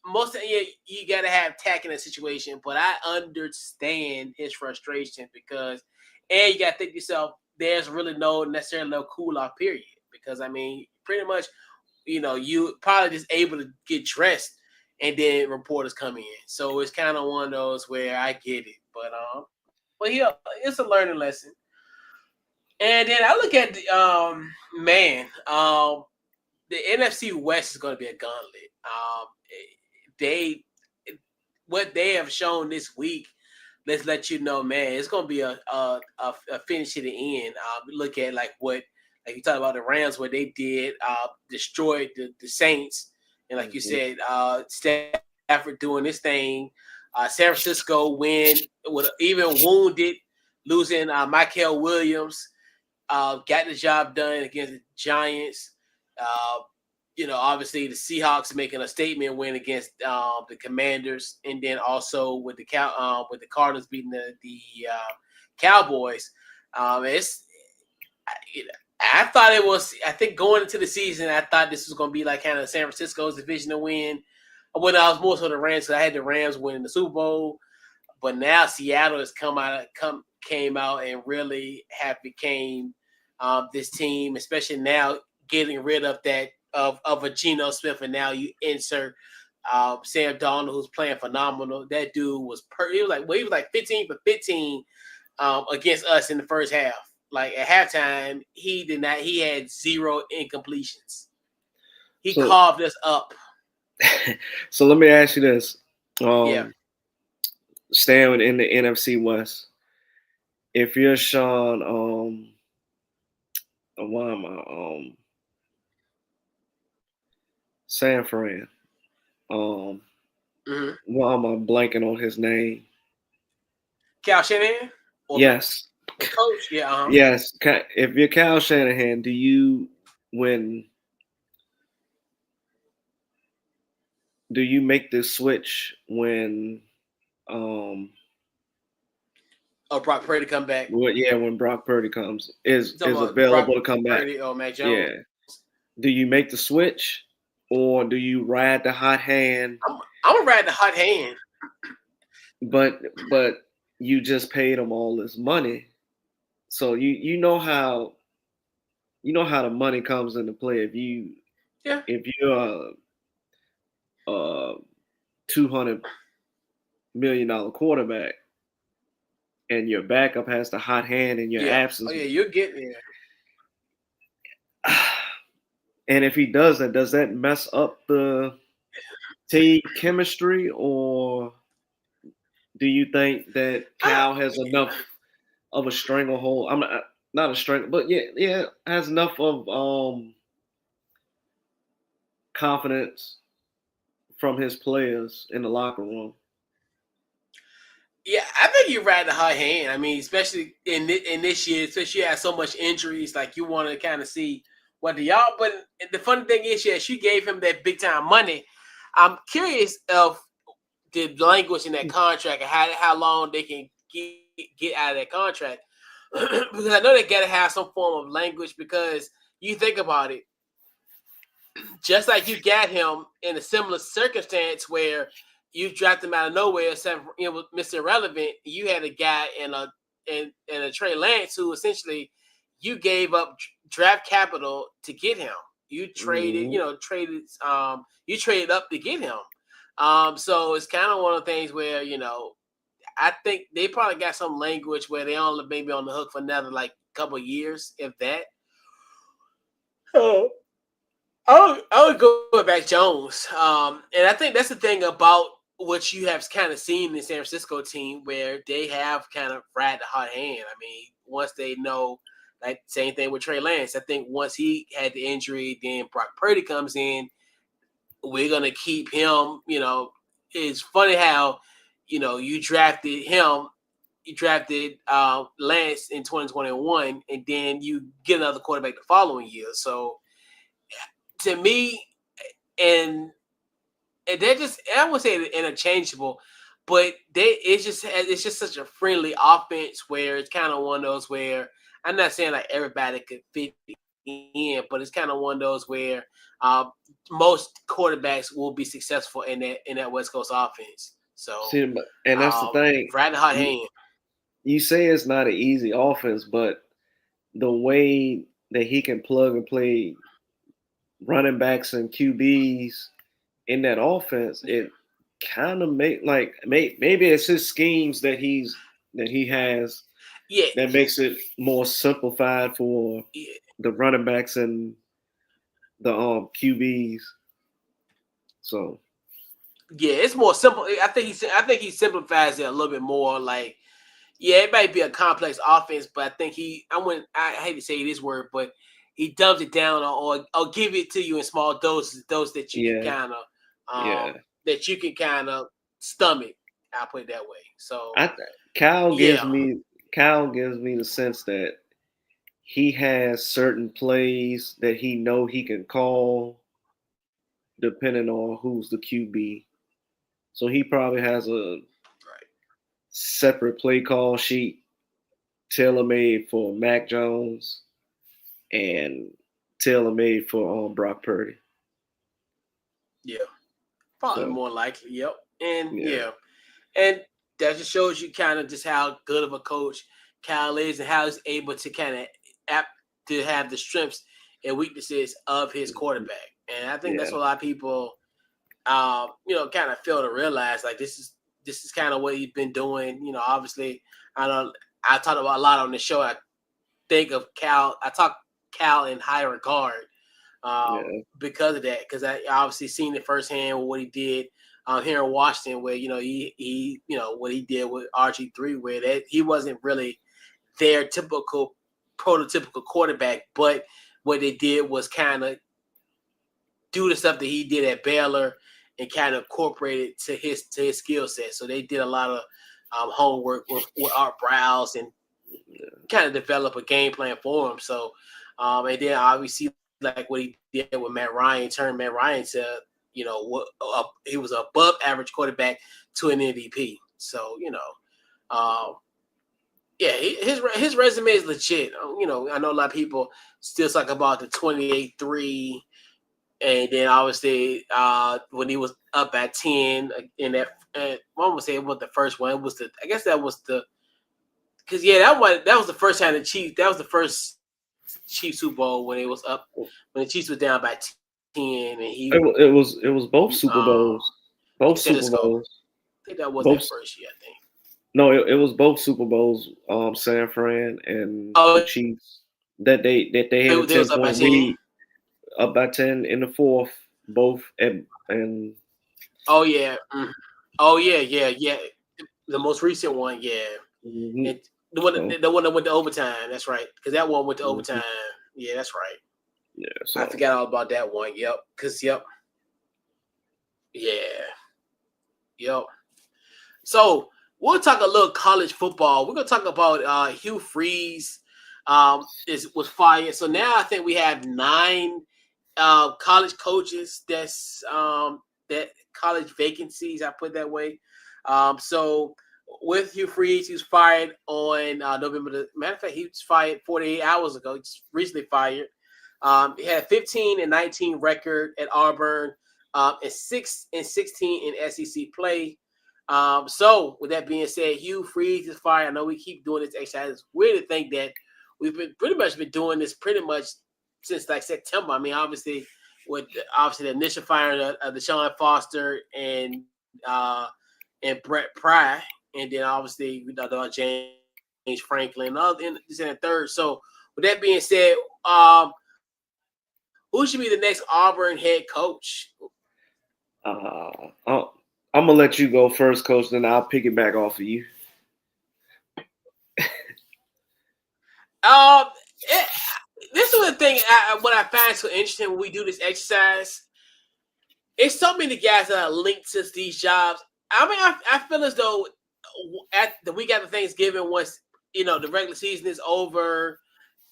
most of you got to have tact in a situation, but I understand his frustration because, and you got to think to yourself, there's really no necessarily no cool off period because I mean, pretty much, you probably just able to get dressed and then reporters come in. So it's kind of one of those where I get it, but yeah, it's a learning lesson. And then I look at the man, the NFC West is going to be a gauntlet. They what they have shown this week. Let's let you know, man. It's going to be a finish to the end. Look at like you talked about the Rams, what they did, destroyed the Saints, and like you said, Stafford doing this thing. San Francisco win with even wounded, losing Michael Williams. Got the job done against the Giants. Uh, obviously the Seahawks making a statement win against the Commanders, and then also with the Cardinals beating the Cowboys. It's you know, I thought it was. I think going into the season, I thought this was going to be like kind of San Francisco's division to win. When I was more so the Rams, because I had the Rams winning the Super Bowl. But now Seattle has came out and really have became this team, especially now getting rid of that of a Geno Smith, and now you insert Sam Darnold, who's playing phenomenal. That dude was he was like 15 for 15 against us in the first half. Like at halftime, he did not. He had 0 incompletions. He So, carved us up. so let me ask you this: Yeah. staying in the NFC West, if you're Sean, why am I San Fran? Mm-hmm. Why am I blanking on his name? Cal Shanahan or Yes, the coach? Yeah. yes. If you're Kyle Shanahan, when do you make this switch when Brock Purdy come back. when Brock Purdy is About Brock available to come back? Purdy or Mac Yeah. Jones? Do you make the switch, or do you ride the hot hand? I'm gonna ride the hot hand. But you just paid him all this money, so you know how the money comes into play. Yeah. If you're a $200 million quarterback and your backup has the hot hand in your Yeah. Oh absence, yeah, you're getting there. and if he does that, does that mess up the team chemistry, or do you think that Cal has enough of a stranglehold? I'm not a string, but yeah, has enough of confidence from his players in the locker room. Yeah, I think you ride the hot hand. I mean, especially in this year, since you had so much injuries, like you want to kind of see what the y'all. But the funny thing is, yeah, she gave him that big time money. I'm curious of the language in that contract and how long they can get out of that contract because I know they got to have some form of language because you think about it, just like you got him in a similar circumstance where you dropped him out of nowhere, Mr. Irrelevant. You had a guy in a Trey Lance who essentially you gave up draft capital to get him. You traded, Mm-hmm. you traded up to get him. So it's kind of one of the things where I think they probably got some language where they only maybe on the hook for another like couple of years, if that. Oh, I would go with Mac Jones, and I think that's the thing about what you have kind of seen in the San Francisco team, where they have kind of fried the hot hand. I mean, once they know, like same thing with Trey Lance. I think once he had the injury, then Brock Purdy comes in. We're gonna keep him. It's funny how you drafted him. You drafted Lance in 2021, and then you get another quarterback the following year. So to me, and they're just I would say they're interchangeable, but it's just such a friendly offense where it's kind of one of those where I'm not saying like everybody could fit in, but it's kind of one of those where most quarterbacks will be successful in that West Coast offense. So See, and that's the thing. right in the hot You, hand. you say it's not an easy offense, but the way that he can plug and play running backs and QBs in that offense, it kind of maybe it's his schemes that he has Yeah, that makes it more simplified for yeah, the running backs and the QBs. So yeah. It's more simple. I think he simplifies it a little bit more. Like, yeah, it might be a complex offense, but I think I hate to say this word, but he dumbs it down or give it to you in small doses, those that you can yeah, yeah. kind of stomach. I'll put it that way. So I Cal gives yeah, me Cal gives me the sense that he has certain plays that he know he can call depending on who's the QB. So he probably has a right. separate play call sheet tailor made for Mac Jones and tailor made for Brock Purdy. Yeah, probably So more likely. Yep, and yeah, yeah, and that just shows you kind of just how good of a coach Cal is and how he's able to kind of apt to have the strengths and weaknesses of his quarterback. And I think that's yeah, what a lot of people, kind of fail to realize. Like this is kind of what he's been doing. Obviously, I know I talked about a lot on the show. I think of Cal. I talk Cal in high regard yeah, because of that. Because I obviously seen it firsthand with what he did here in Washington, where he what he did with RG3, where that he wasn't really their typical prototypical quarterback, but what they did was kind of do the stuff that he did at Baylor and kind of incorporate it to his skill set. So they did a lot of homework with Art Browse and kind of develop a game plan for him. So and then obviously like what he did with Matt Ryan, turned Matt Ryan to he was an above average quarterback to an MVP. So um, yeah, his resume is legit. I know a lot of people still talk about the 28-3, and then obviously when he was up at 10 in that, one would say it was the first one. It was I guess that was because yeah, that was the first time the Chiefs. That was the first Chiefs Super Bowl when it was up when the Chiefs was down by 10, and it was both Super um Bowls, both set a Super score. Bowls, I think that was both that first year. I think. no, it was both Super Bowls. San Fran and the Oh, Chiefs that they had a they was up by 10-point 10. lead up by 10 in the fourth, both and Oh yeah. Oh yeah, yeah, yeah. The most recent one, yeah. mhm, And so the one that went to overtime. That's right. Because that one went to mhm, overtime. Yeah, that's right. yeah, I so forgot all about that one. Yep. Cause yep. Yeah. Yep. So we'll talk a little college football. We're gonna talk about Hugh Freeze was fired. So now I think we have 9 college coaches that college vacancies. I put that way. So with Hugh Freeze, he was fired on November. Matter of fact, he was fired 48 hours ago. He's recently fired. He had 15-19 record at Auburn, and 6-16 in SEC play. So with that being said, Hugh Freeze is fired. I know we keep doing this exercise. It's weird to think that we've been pretty much been doing this pretty much since like September. I mean, obviously obviously the initial firing of the Sean Foster and Brett Pry, and then obviously we talked about James Franklin and this in the third. So with that being said, who should be the next Auburn head coach? Uh, I'm gonna let you go first, Coach. Then I'll pick it back off of you. Um, it, this is the thing. What I find so interesting when we do this exercise. It's so many guys that are linked to these jobs. I mean, I feel as though at the week after Thanksgiving, once the regular season is over,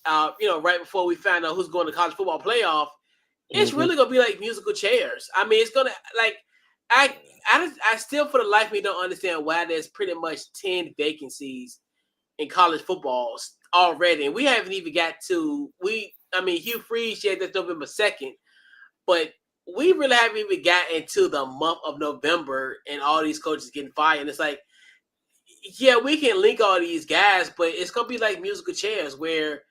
right before we find out who's going to college football playoff, it's Mm-hmm. really gonna be like musical chairs. I mean, it's gonna like I still for the life of me don't understand why there's pretty much 10 vacancies in college football already, and we haven't even got to Hugh Freeze said that's November 2nd, but we really haven't even gotten into the month of November and all these coaches getting fired. And it's like, yeah, we can link all these guys, but it's gonna be like musical chairs where.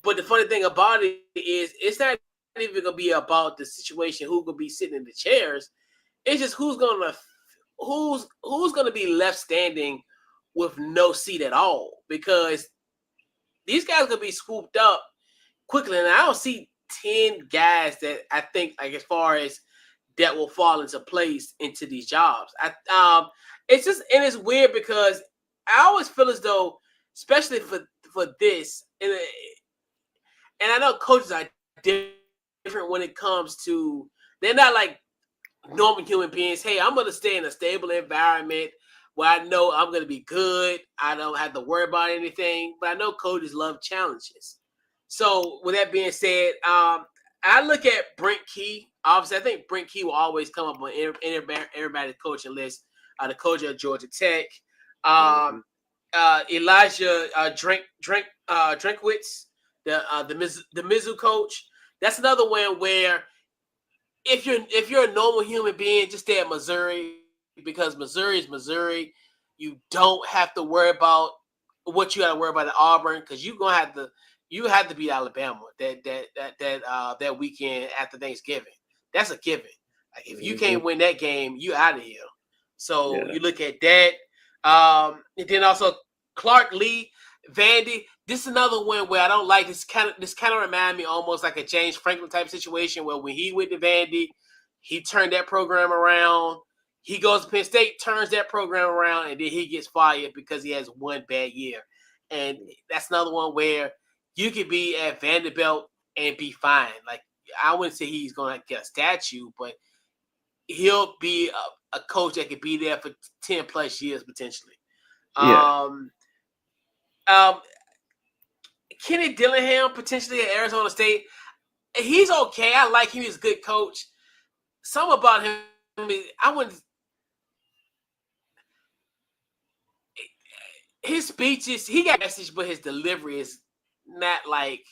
But the funny thing about it is, it's not even gonna be about the situation who gonna be sitting in the chairs. It's just who's gonna be left standing with no seat at all, because these guys gonna be swooped up quickly, and I don't see 10 guys that I think like as far as that will fall into place into these jobs. It's just, and it's weird because I always feel as though, especially for this, and I know coaches are different when it comes to, they're not like normal human beings. Hey, I'm gonna stay in a stable environment where I know I'm gonna be good. I don't have to worry about anything. But I know coaches love challenges. So with that being said, I look at Brent Key. Obviously, I think Brent Key will always come up on everybody's coaching list. The coach of Georgia Tech, Mm-hmm. um, Elijah Drinkwitz, the Mizzou coach. That's another one where if you're a normal human being, just stay at Missouri, because Missouri is Missouri. You don't have to worry about what you got to worry about at Auburn, because you have to beat Alabama that weekend after Thanksgiving. That's a given. Like if you Mm-hmm. can't win that game, you out of here. So Yeah. you look at that. And then also Clark Lee, Vandy. This is another one where I don't like this kind of remind me almost like a James Franklin type situation, where when he went to Vandy, he turned that program around. He goes to Penn State, turns that program around, and then he gets fired because he has one bad year. And that's another one where you could be at Vanderbilt and be fine. Like, I wouldn't say he's going to get a statue, but he'll be a coach that could be there for 10 plus years potentially. Yeah. Um, um, Kenny Dillingham potentially at Arizona State. He's okay. I like him. He's a good coach. Some about him, I wouldn't. His speeches, he got a message, but his delivery is not like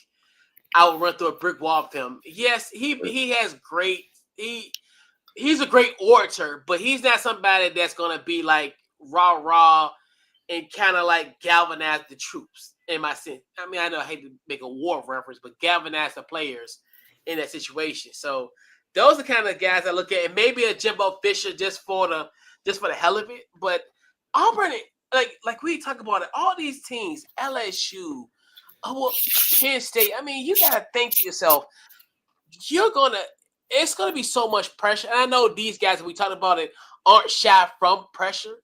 I would run through a brick wall with him. Yes, he has great. He's a great orator, but he's not somebody that's gonna be like rah rah and kind of like galvanize the troops. In my sense, I mean, I know I hate to make a war reference, but galvanize the players in that situation. So those are kind of guys I look at, and maybe a Jimbo Fisher just for the hell of it. But Auburn, like we talk about it, all these teams, LSU, Penn State. I mean, you gotta think to yourself, you're gonna. It's gonna be so much pressure. And I know these guys, we talked about it, aren't shy from pressure,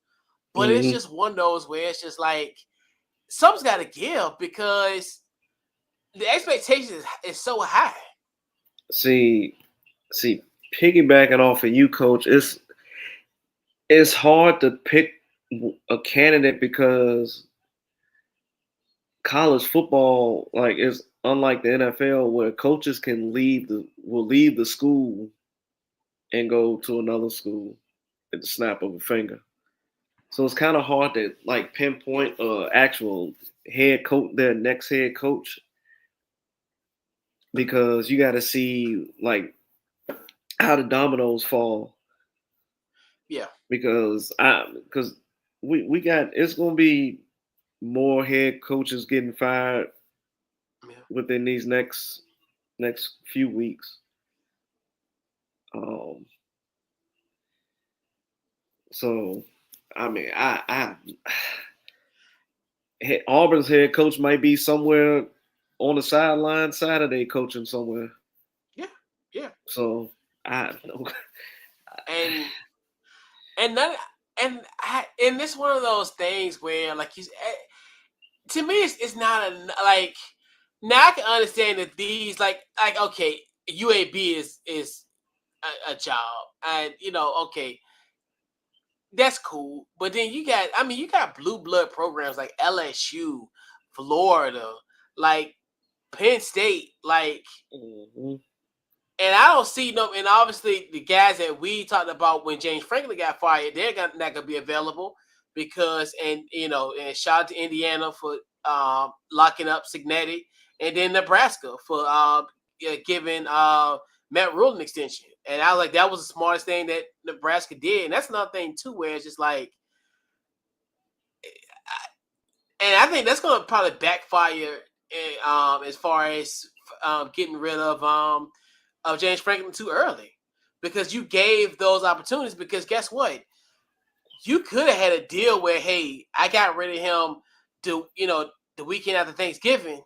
but it's Mm-hmm. just one of those where it's just like something's got to give, because the expectation is so high. See, see, piggybacking off of you, Coach, it's hard to pick a candidate because college football, like, is unlike the NFL, where coaches will leave the school and go to another school at the snap of a finger. So it's kind of hard to like pinpoint actual head coach, their next head coach, because you got to see like how the dominoes fall. Yeah, Because we got, it's gonna be more head coaches getting fired yeah. within these next few weeks. Um, so, I mean, Auburn's head coach might be somewhere on the sideline Saturday coaching somewhere. Yeah, yeah, So I and and none and this one of those things where like to me it's not a like now I can understand that these like okay UAB is a job and okay that's cool but then you got blue blood programs like LSU, Florida, like Penn State, like Mhm. and I don't see no and obviously the guys that we talked about when James Franklin got fired not gonna be available because and shout out to Indiana for locking up Signetti and then Nebraska for giving Matt Rule an extension. And I was like, that was the smartest thing that Nebraska did. And that's another thing too, where it's just like, and I think that's going to probably backfire as far as getting rid of James Franklin too early because you gave those opportunities. Because guess what, you could have had a deal where, hey, I got rid of him the weekend after Thanksgiving.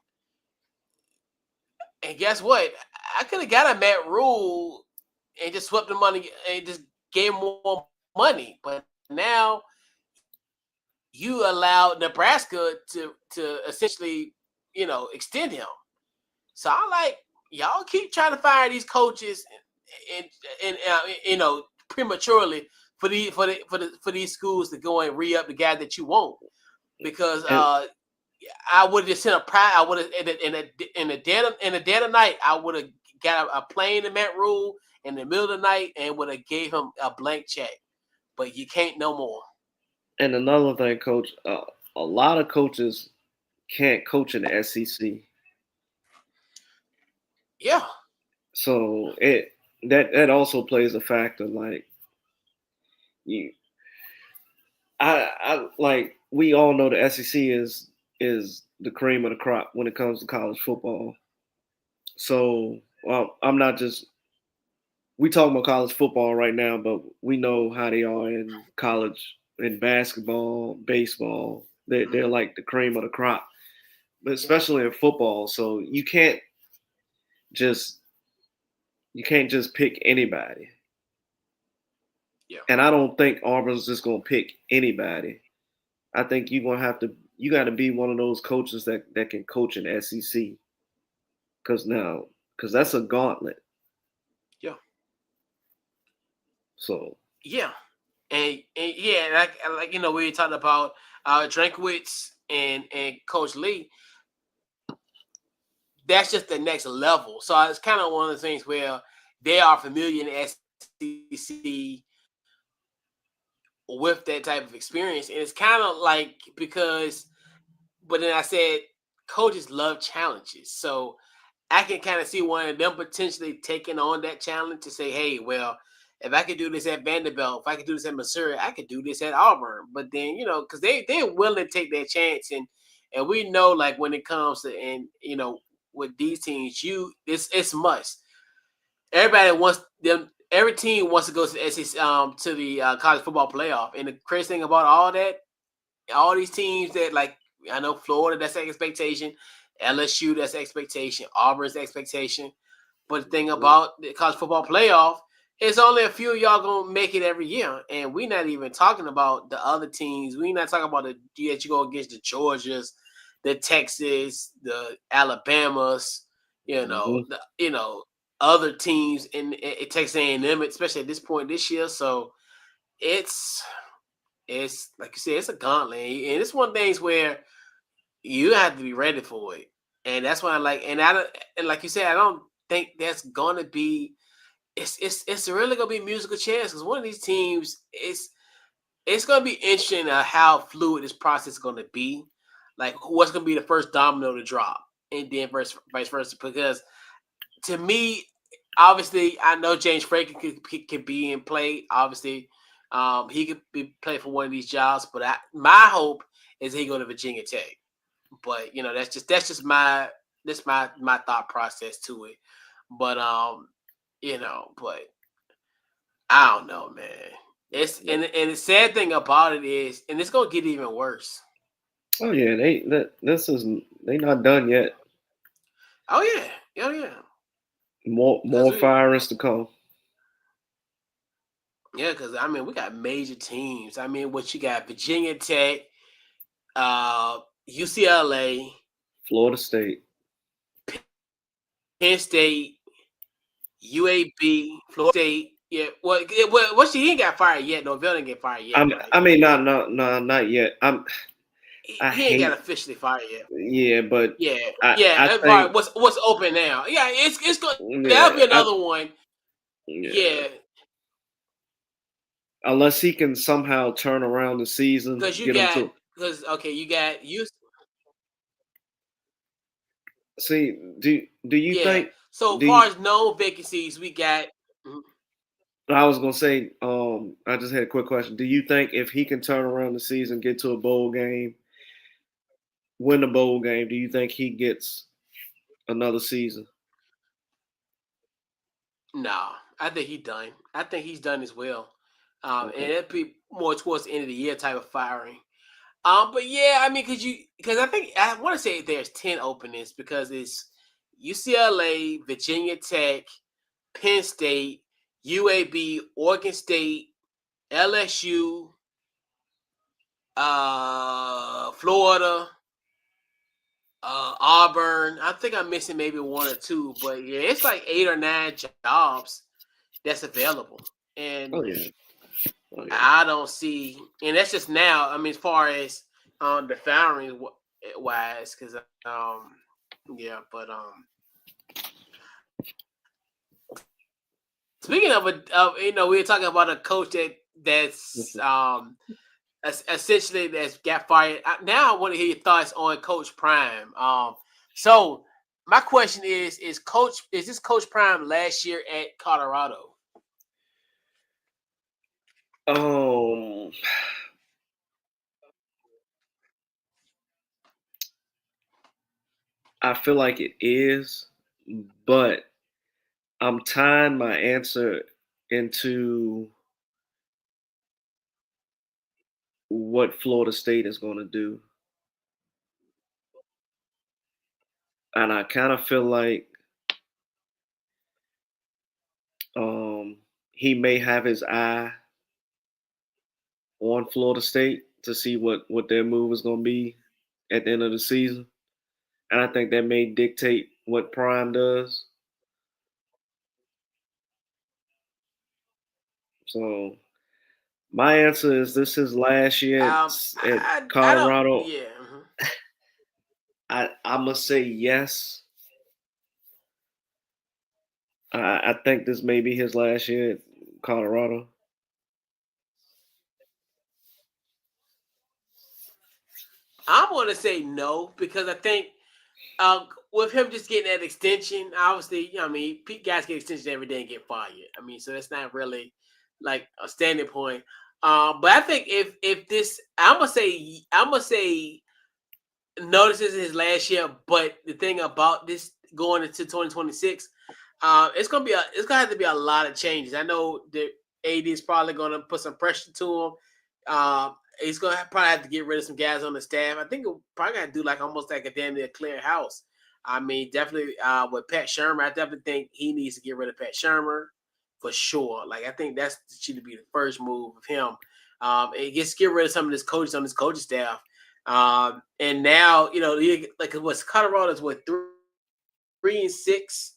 And guess what? I could have got a Matt Rule and just swept the money and just gave him more money. But now you allowed Nebraska to essentially, extend him. So I'm like, y'all keep trying to fire these coaches and prematurely for these schools to go and re up the guy that you want because and I would have just sent a pride. I would have in the dead of night. I would have got a plane to Matt Rule in the middle of the night and would have gave him a blank check. But you can't no more. and another thing, coach, a lot of coaches can't coach in the SEC. Yeah, So that also plays a factor. Like you, I like we all know the SEC is the cream of the crop when it comes to college football. So I'm not just we talking about college football right now, but we know how they are in college in basketball, baseball. They're mm-hmm. like the cream of the crop, but especially in football. So just you can't just pick anybody. Yeah, And I don't think Auburn's just gonna pick anybody. I think you got to be one of those coaches that can coach in SEC because that's a gauntlet. yeah, So yeah, and yeah, like we were talking about Drankwitz and Coach Lee. That's just the next level. So it's kind of one of the things where they are familiar in the SEC with that type of experience, and it's kind of like because, but then I said coaches love challenges, so I can kind of see one of them potentially taking on that challenge to say, hey, well, if I could do this at Vanderbilt, if I could do this at Missouri, I could do this at Auburn. But then, because they're willing to take that chance. And we know like when it comes to with these teams, it's must. Everybody wants them every team wants to go to the SEC, to the college football playoff. And the crazy thing about all that, all these teams that like I know Florida, that's the expectation. LSU, that's the expectation. Auburn's the expectation. But the thing about the college football playoff is only a few of y'all gonna make it every year, and we're not even talking about the other teams. We're not talking about that you go against the Georgias, the Texas, the Alabamas, mhm. other teams in Texas A&M, especially at this point this year. So it's it's like you said, it's a gauntlet, and it's one of the things where you have to be ready for it, and that's why I like. And I don't, and like you said, I don't think that's gonna be. It's really gonna be musical chairs because one of these teams it's gonna be interesting how fluid this process is gonna be. Like what's gonna be the first domino to drop, and then vice versa. Because to me, obviously, I know James Franklin could be in play. Obviously, he could be play for one of these jobs. But my hope is he go to Virginia Tech. But that's just my thought process to it. But but I don't know, man. It's and the sad thing about it is, and it's gonna get even worse. Oh yeah, they not done yet. Oh yeah, oh yeah. Cause More we, firings to come. yeah, cause I mean we got major teams. I mean, what you got? Virginia Tech, UCLA, Florida State. Penn State, UAB, Florida State. Yeah, well, she ain't got fired yet. Norvell didn't get fired yet, right? I mean, not yet. I He ain't got hate. officially fired yet. Yeah, but Yeah, I yeah. That's right. think What's open now? Yeah, it's good. That'll yeah, be another one. yeah. Yeah, Unless he can somehow turn around the season, because you get him got to okay, you got you. see. Do you Yeah. think? So Do far you, as known vacancies, we got. Mhm. I was gonna say. I just had a quick question. Do you think if he can turn around the season, get to a bowl game, win the bowl game, do you think he gets another season? Nah, I think he's done. I think he's done as well. And Okay. it'd be more towards the end of the year type of firing. But yeah, I mean, because I think I want to say there's 10 openings because it's UCLA, Virginia Tech, Penn State, UAB, Oregon State, LSU, Florida, Auburn. I think I'm missing maybe one or two, but yeah, it's like 8 or 9 jobs that's available, Oh and yeah. Oh yeah. I don't see, and that's just now. I mean, as far as the firing wise, because yeah, but speaking of we were talking about a coach that's essentially that's got fired. Now I want to hear your thoughts on Coach Prime. So my question is this Coach Prime last year at Colorado? Um, I feel like it is, but I'm tying my answer into what Florida State is going to do. And I kind of feel like he may have his eye on Florida State to see what their move is going to be at the end of the season. And I think that may dictate what Prime does. So my answer is this is last year at I don't. Colorado. Yeah. Mhm. I'm gonna say yes. I think this may be his last year at Colorado. I'm going to say no because I think with him just getting that extension, obviously, I mean, guys get extensions every day and get fired. I mean, so that's not really like a standing point. But I think if this, I'm gonna say no, this isn't his last year. But the thing about this going into 2026, it's gonna have to be a lot of changes. I know the AD is probably gonna put some pressure to him. He's gonna probably have to get rid of some guys on the staff. I think he'll probably gotta do like almost like a damn near clear house. I mean, definitely with Pat Shermer, I definitely think he needs to get rid of Pat Shermer for sure. Like I think that's should be the first move of him. And get rid of some of this coaches on this coaching staff. And now like what's Colorado's what 3-6,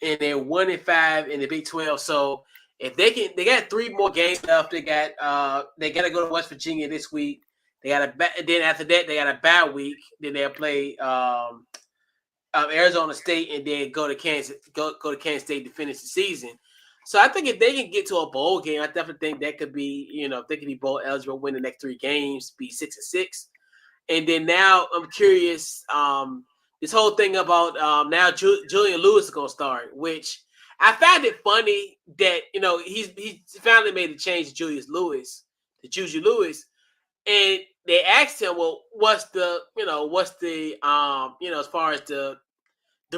and they're 1-5 in the Big 12. So if they got 3 more games left. They got to go to West Virginia this week. They got then after that they got a bye week. Then they'll play Arizona State and then go to Kansas State to finish the season. So I think if they can get to a bowl game, I definitely think that could be if they can be bowl eligible, win the next 3 games, be 6-6. And then now I'm curious. This whole thing about now Julian Lewis is gonna start, which I found it funny that he finally made a change to Juju Lewis, and they asked him, well, what's the as far as the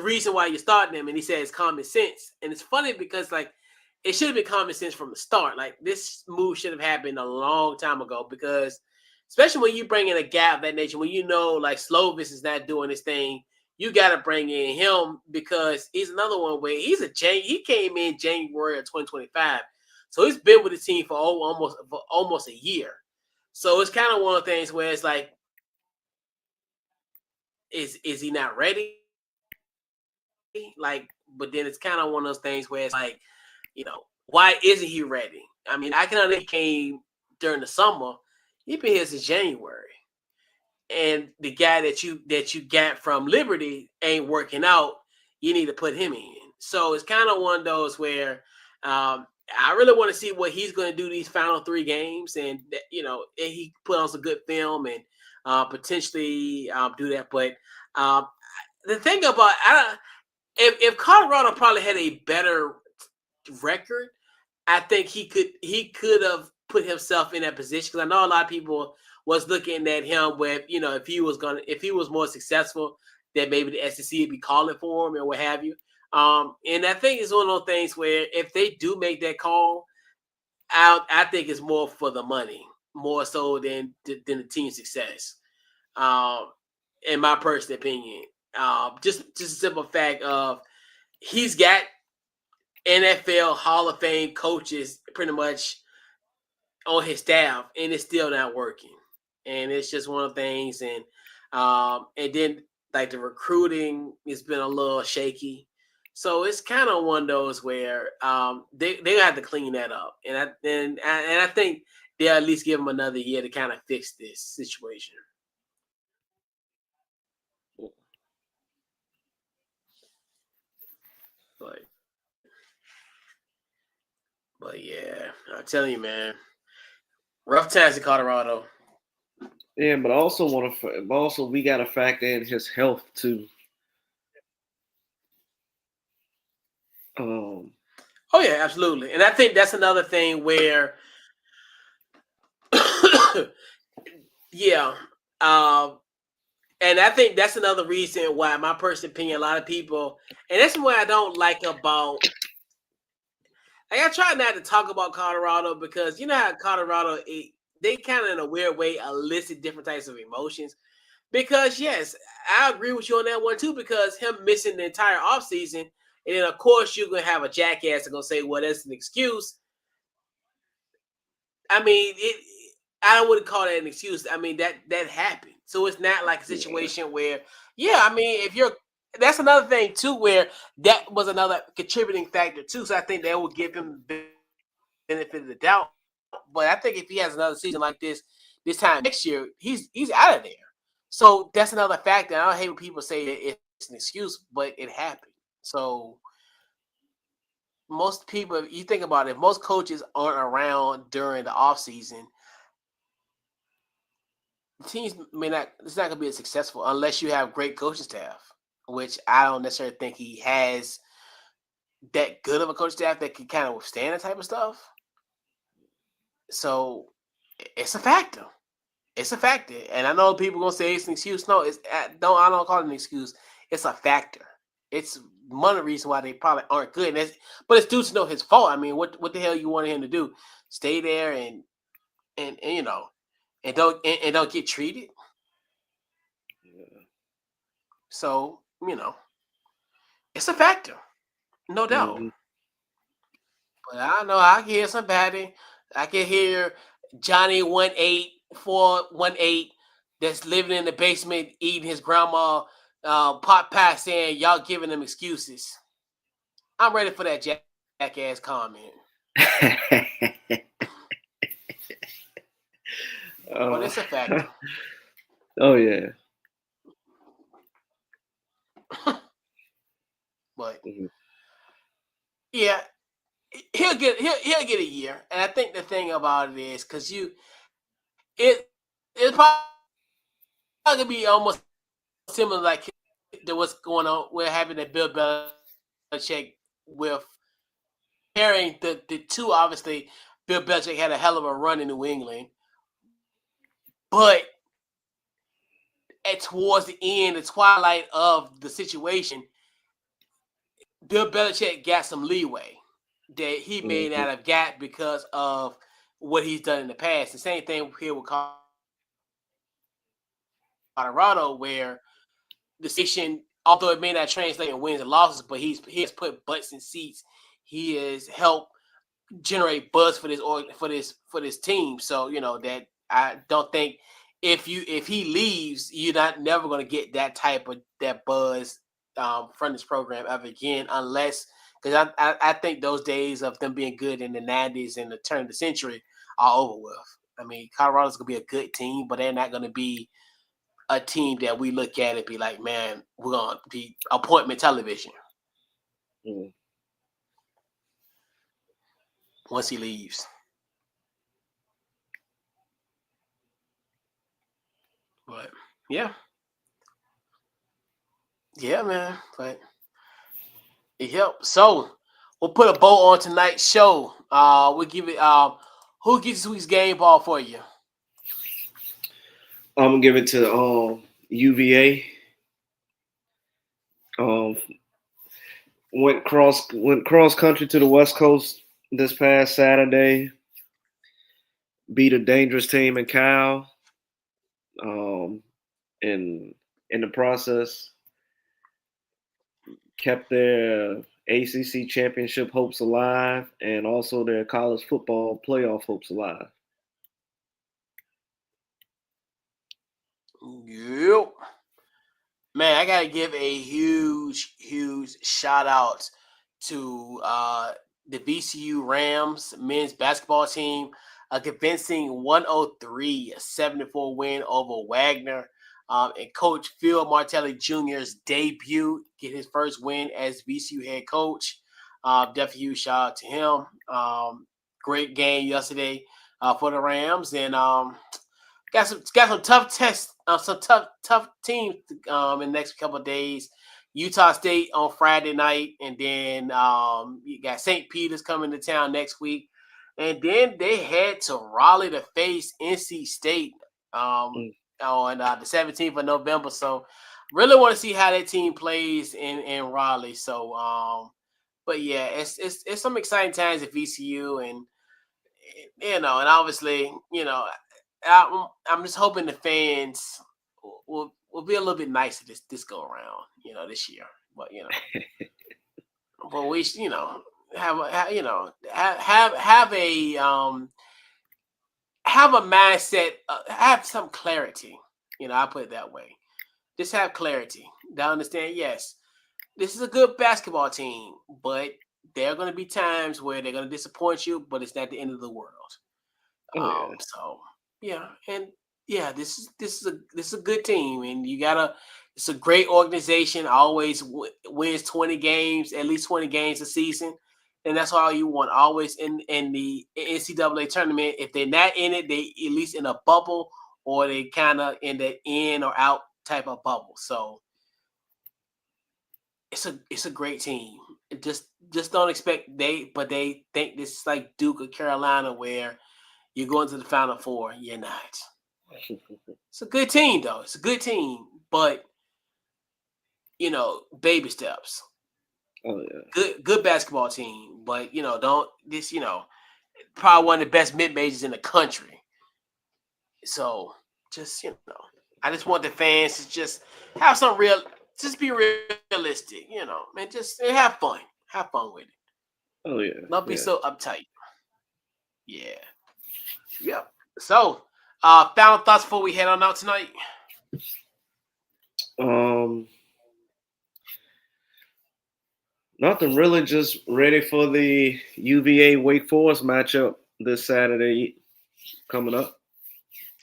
reason why you're starting him, and he says common sense, and it's funny because like it should have been common sense from the start. Like this move should have happened a long time ago because, especially when you bring in a guy of that nature, when you know like Slovis is not doing this thing, you got to bring in him because he's another one where he came in January of 2025, so he's been with the team for almost a year. So it's kind of one of the things where it's like, is he not ready? Like, but then it's kind of one of those things where it's like, why isn't he ready? I mean, I can understand he came during the summer. He been here since January, and the guy that you got from Liberty ain't working out. You need to put him in. So it's kind of one of those where I really want to see what he's going to do these final 3 games, and he put on some good film and potentially do that. But um, the thing about if Colorado probably had a better record, I think he could have put himself in that position because I know a lot of people was looking at him with if he was more successful, that maybe the SEC would be calling for him and what have you. And I think it's one of those things where if they do make that call, I think it's more for the money, more so than the team success. Um, in my personal opinion, just a simple fact of he's got NFL Hall of Fame coaches pretty much on his staff, and it's still not working. And it's just one of the things. And then like the recruiting has been a little shaky. So it's kind of one of those where they have to clean that up, and I think they'll at least give them another year to kind of fix this situation. But but yeah, I'm telling you, man, rough times in Colorado. Yeah, but also we got to factor in his health too. Um, Oh yeah, absolutely. And I think that's another thing where, yeah, um, and I think that's another reason why, my personal opinion, a lot of people, and that's what I don't like about. Like, I try not to talk about Colorado because you know how Colorado, they kind of in a weird way elicit different types of emotions. Because yes, I agree with you on that one too. Because him missing the entire offseason, and then of course you're gonna have a jackass that's gonna say, "Well, that's an excuse." I mean, I wouldn't call that an excuse. I mean that happened, so it's not like a yeah, situation where, yeah. I mean, if you're, that's another thing too, where that was another contributing factor too. So I think that will give him the benefit of the doubt. But I think if he has another season like this time next year, he's out of there. So that's another factor. I don't hate when people say it's an excuse, but it happened. So most people, if you think about it, if most coaches aren't around during the off season, teams may not. It's not going to be as successful unless you have great coaching staff, which I don't necessarily think he has that good of a coaching staff that can kind of withstand that type of stuff. So it's a factor. It's a factor, and I know people gonna say it's an excuse. No, it's don't. I don't call it an excuse. It's a factor. It's one of the reasons why they probably aren't good. But it's due to no his fault. I mean, what the hell you wanted him to do? Stay there and and don't get treated. yeah. So it's a factor, no doubt. Hmm. But I know I can hear somebody. I can hear Johnny 18418 that's living in the basement eating his grandma pot pie saying y'all giving them excuses. I'm ready for that jackass comment. But uh, it's a factor. oh yeah. But Mhm. yeah, he'll get a year. And I think the thing about it is because it's probably gonna be almost similar like to what's going on. We're having that Bill Belichick with comparing the two. Obviously, Bill Belichick had a hell of a run in New England, but towards the end, the twilight of the situation, Bill Belichick got some leeway. that he made Mm-hmm. out of gap because of what he's done in the past. The same thing here with Colorado, where the station, although it may not translate in wins and losses, but he has put butts in seats. He has helped generate buzz for this team. So that I don't think if he leaves, you're not never going to get that type of that buzz from this program ever again, unless because I think those days of them being good in the '90s and the turn of the century are over with. I mean, Colorado's going to be a good team, but they're not going to be a team that we look at and be like, man, we're going to be appointment television Mm-hmm. once he leaves. But yeah, yeah, man. But yep. So we'll put a bow on tonight's show. We'll give it. Who gets this week's game ball for you? I'm gonna give it to UVA. Um, went cross country to the West Coast this past Saturday. Beat a dangerous team in Cal. Um, and in the process, kept their ACC championship hopes alive, and also their college football playoff hopes alive. Yep. Man, I gotta give a huge shout out to the VCU Rams men's basketball team, a convincing 103, a 74 win over Wagner. And Coach Phil Martelli Jr.'s debut, get his first win as VCU head coach. Definitely huge shout out to him. Great game yesterday for the Rams, and got some tough tests, some tough teams in the next couple of days. Utah State on Friday night, and then you got St. Peter's coming to town next week, and then they head to Raleigh to face NC State Mm. on the 17th of November. So, really want to see how that team plays in Raleigh. So, but yeah, it's some exciting times at VCU, and and obviously, I'm just hoping the fans will be a little bit nicer this go around, this year. But but we have a mindset, have some clarity. I put it that way. Just have clarity. To understand, yes, this is a good basketball team, but there are going to be times where they're going to disappoint you, but it's not the end of the world. Oh yeah, So yeah, and yeah, this is a good team, and you gotta. It's a great organization. Always wins 20 games, at least 20 games a season, and that's all you want. Always in the NCAA tournament. If they're not in it, they at least in a bubble, or they kind of in the in or out type of bubble. So it's a great team. Just don't expect but they think this is like Duke or Carolina where you're going to the Final Four. You're not. It's a good team, though. It's a good team, but baby steps. oh yeah. Good basketball team, but don't this. Probably one of the best mid majors in the country. So just I just want the fans to just have some just be realistic. Man, just have fun with it. Oh yeah, Don't be yeah. so uptight. Yeah, yep. So, final thoughts before we head on out tonight. Um, Nothing really. Just ready for the UVA Wake Forest matchup this Saturday coming up.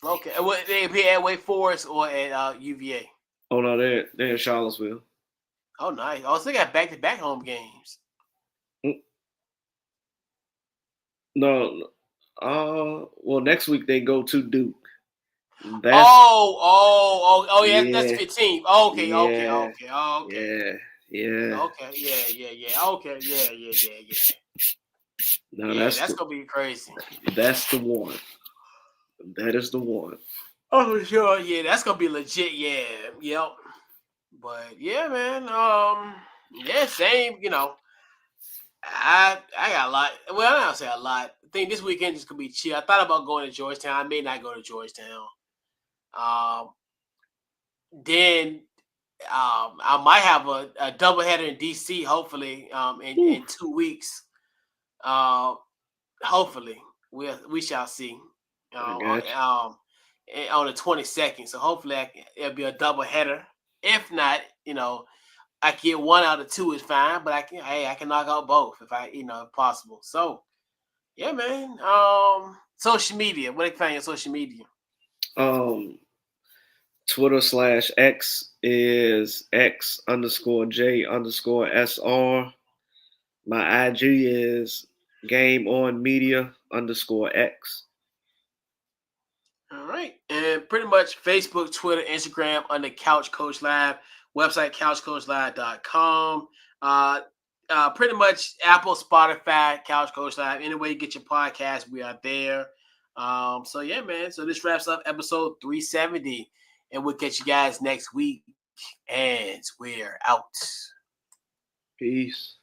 Okay, what they be at Wake Forest or at UVA? Oh no, they're in Charlottesville. Oh, nice. Also, they got back-to-back home games. Mm, No, well next week they go to Duke. That's Yeah, that's yeah, the 15th. Okay, okay, yeah, okay, okay, yeah, yeah. okay, yeah. Okay, yeah. No, Yeah, that's gonna be crazy. that's the one. That is the one. Oh, for sure. Yeah, that's gonna be legit. Yeah, yep. But yeah, man. Yeah, same. I got a lot. Well, I don't say a lot. I think this weekend just could be chill. I thought about going to Georgetown. I may not go to Georgetown. Um, then I might have a doubleheader in DC. Hopefully, Whew, in 2 weeks. Uh, hopefully, we shall see. I got On the 22nd. So hopefully, it'll be a doubleheader. If not, I can get one out of two is fine. But I can knock out both if possible. So yeah, man. Social media. What do you find on social media? you. Twitter/X is X_J_SR. My IG is GameOnMedia_X. All right. And pretty much Facebook, Twitter, Instagram under Couch Coach Live, website couchcoachlive.com. Pretty much Apple, Spotify, Couch Coach Live. Anyway you get your podcast, we are there. So yeah, man. So this wraps up episode 370. And we'll catch you guys next week. And we're out. Peace.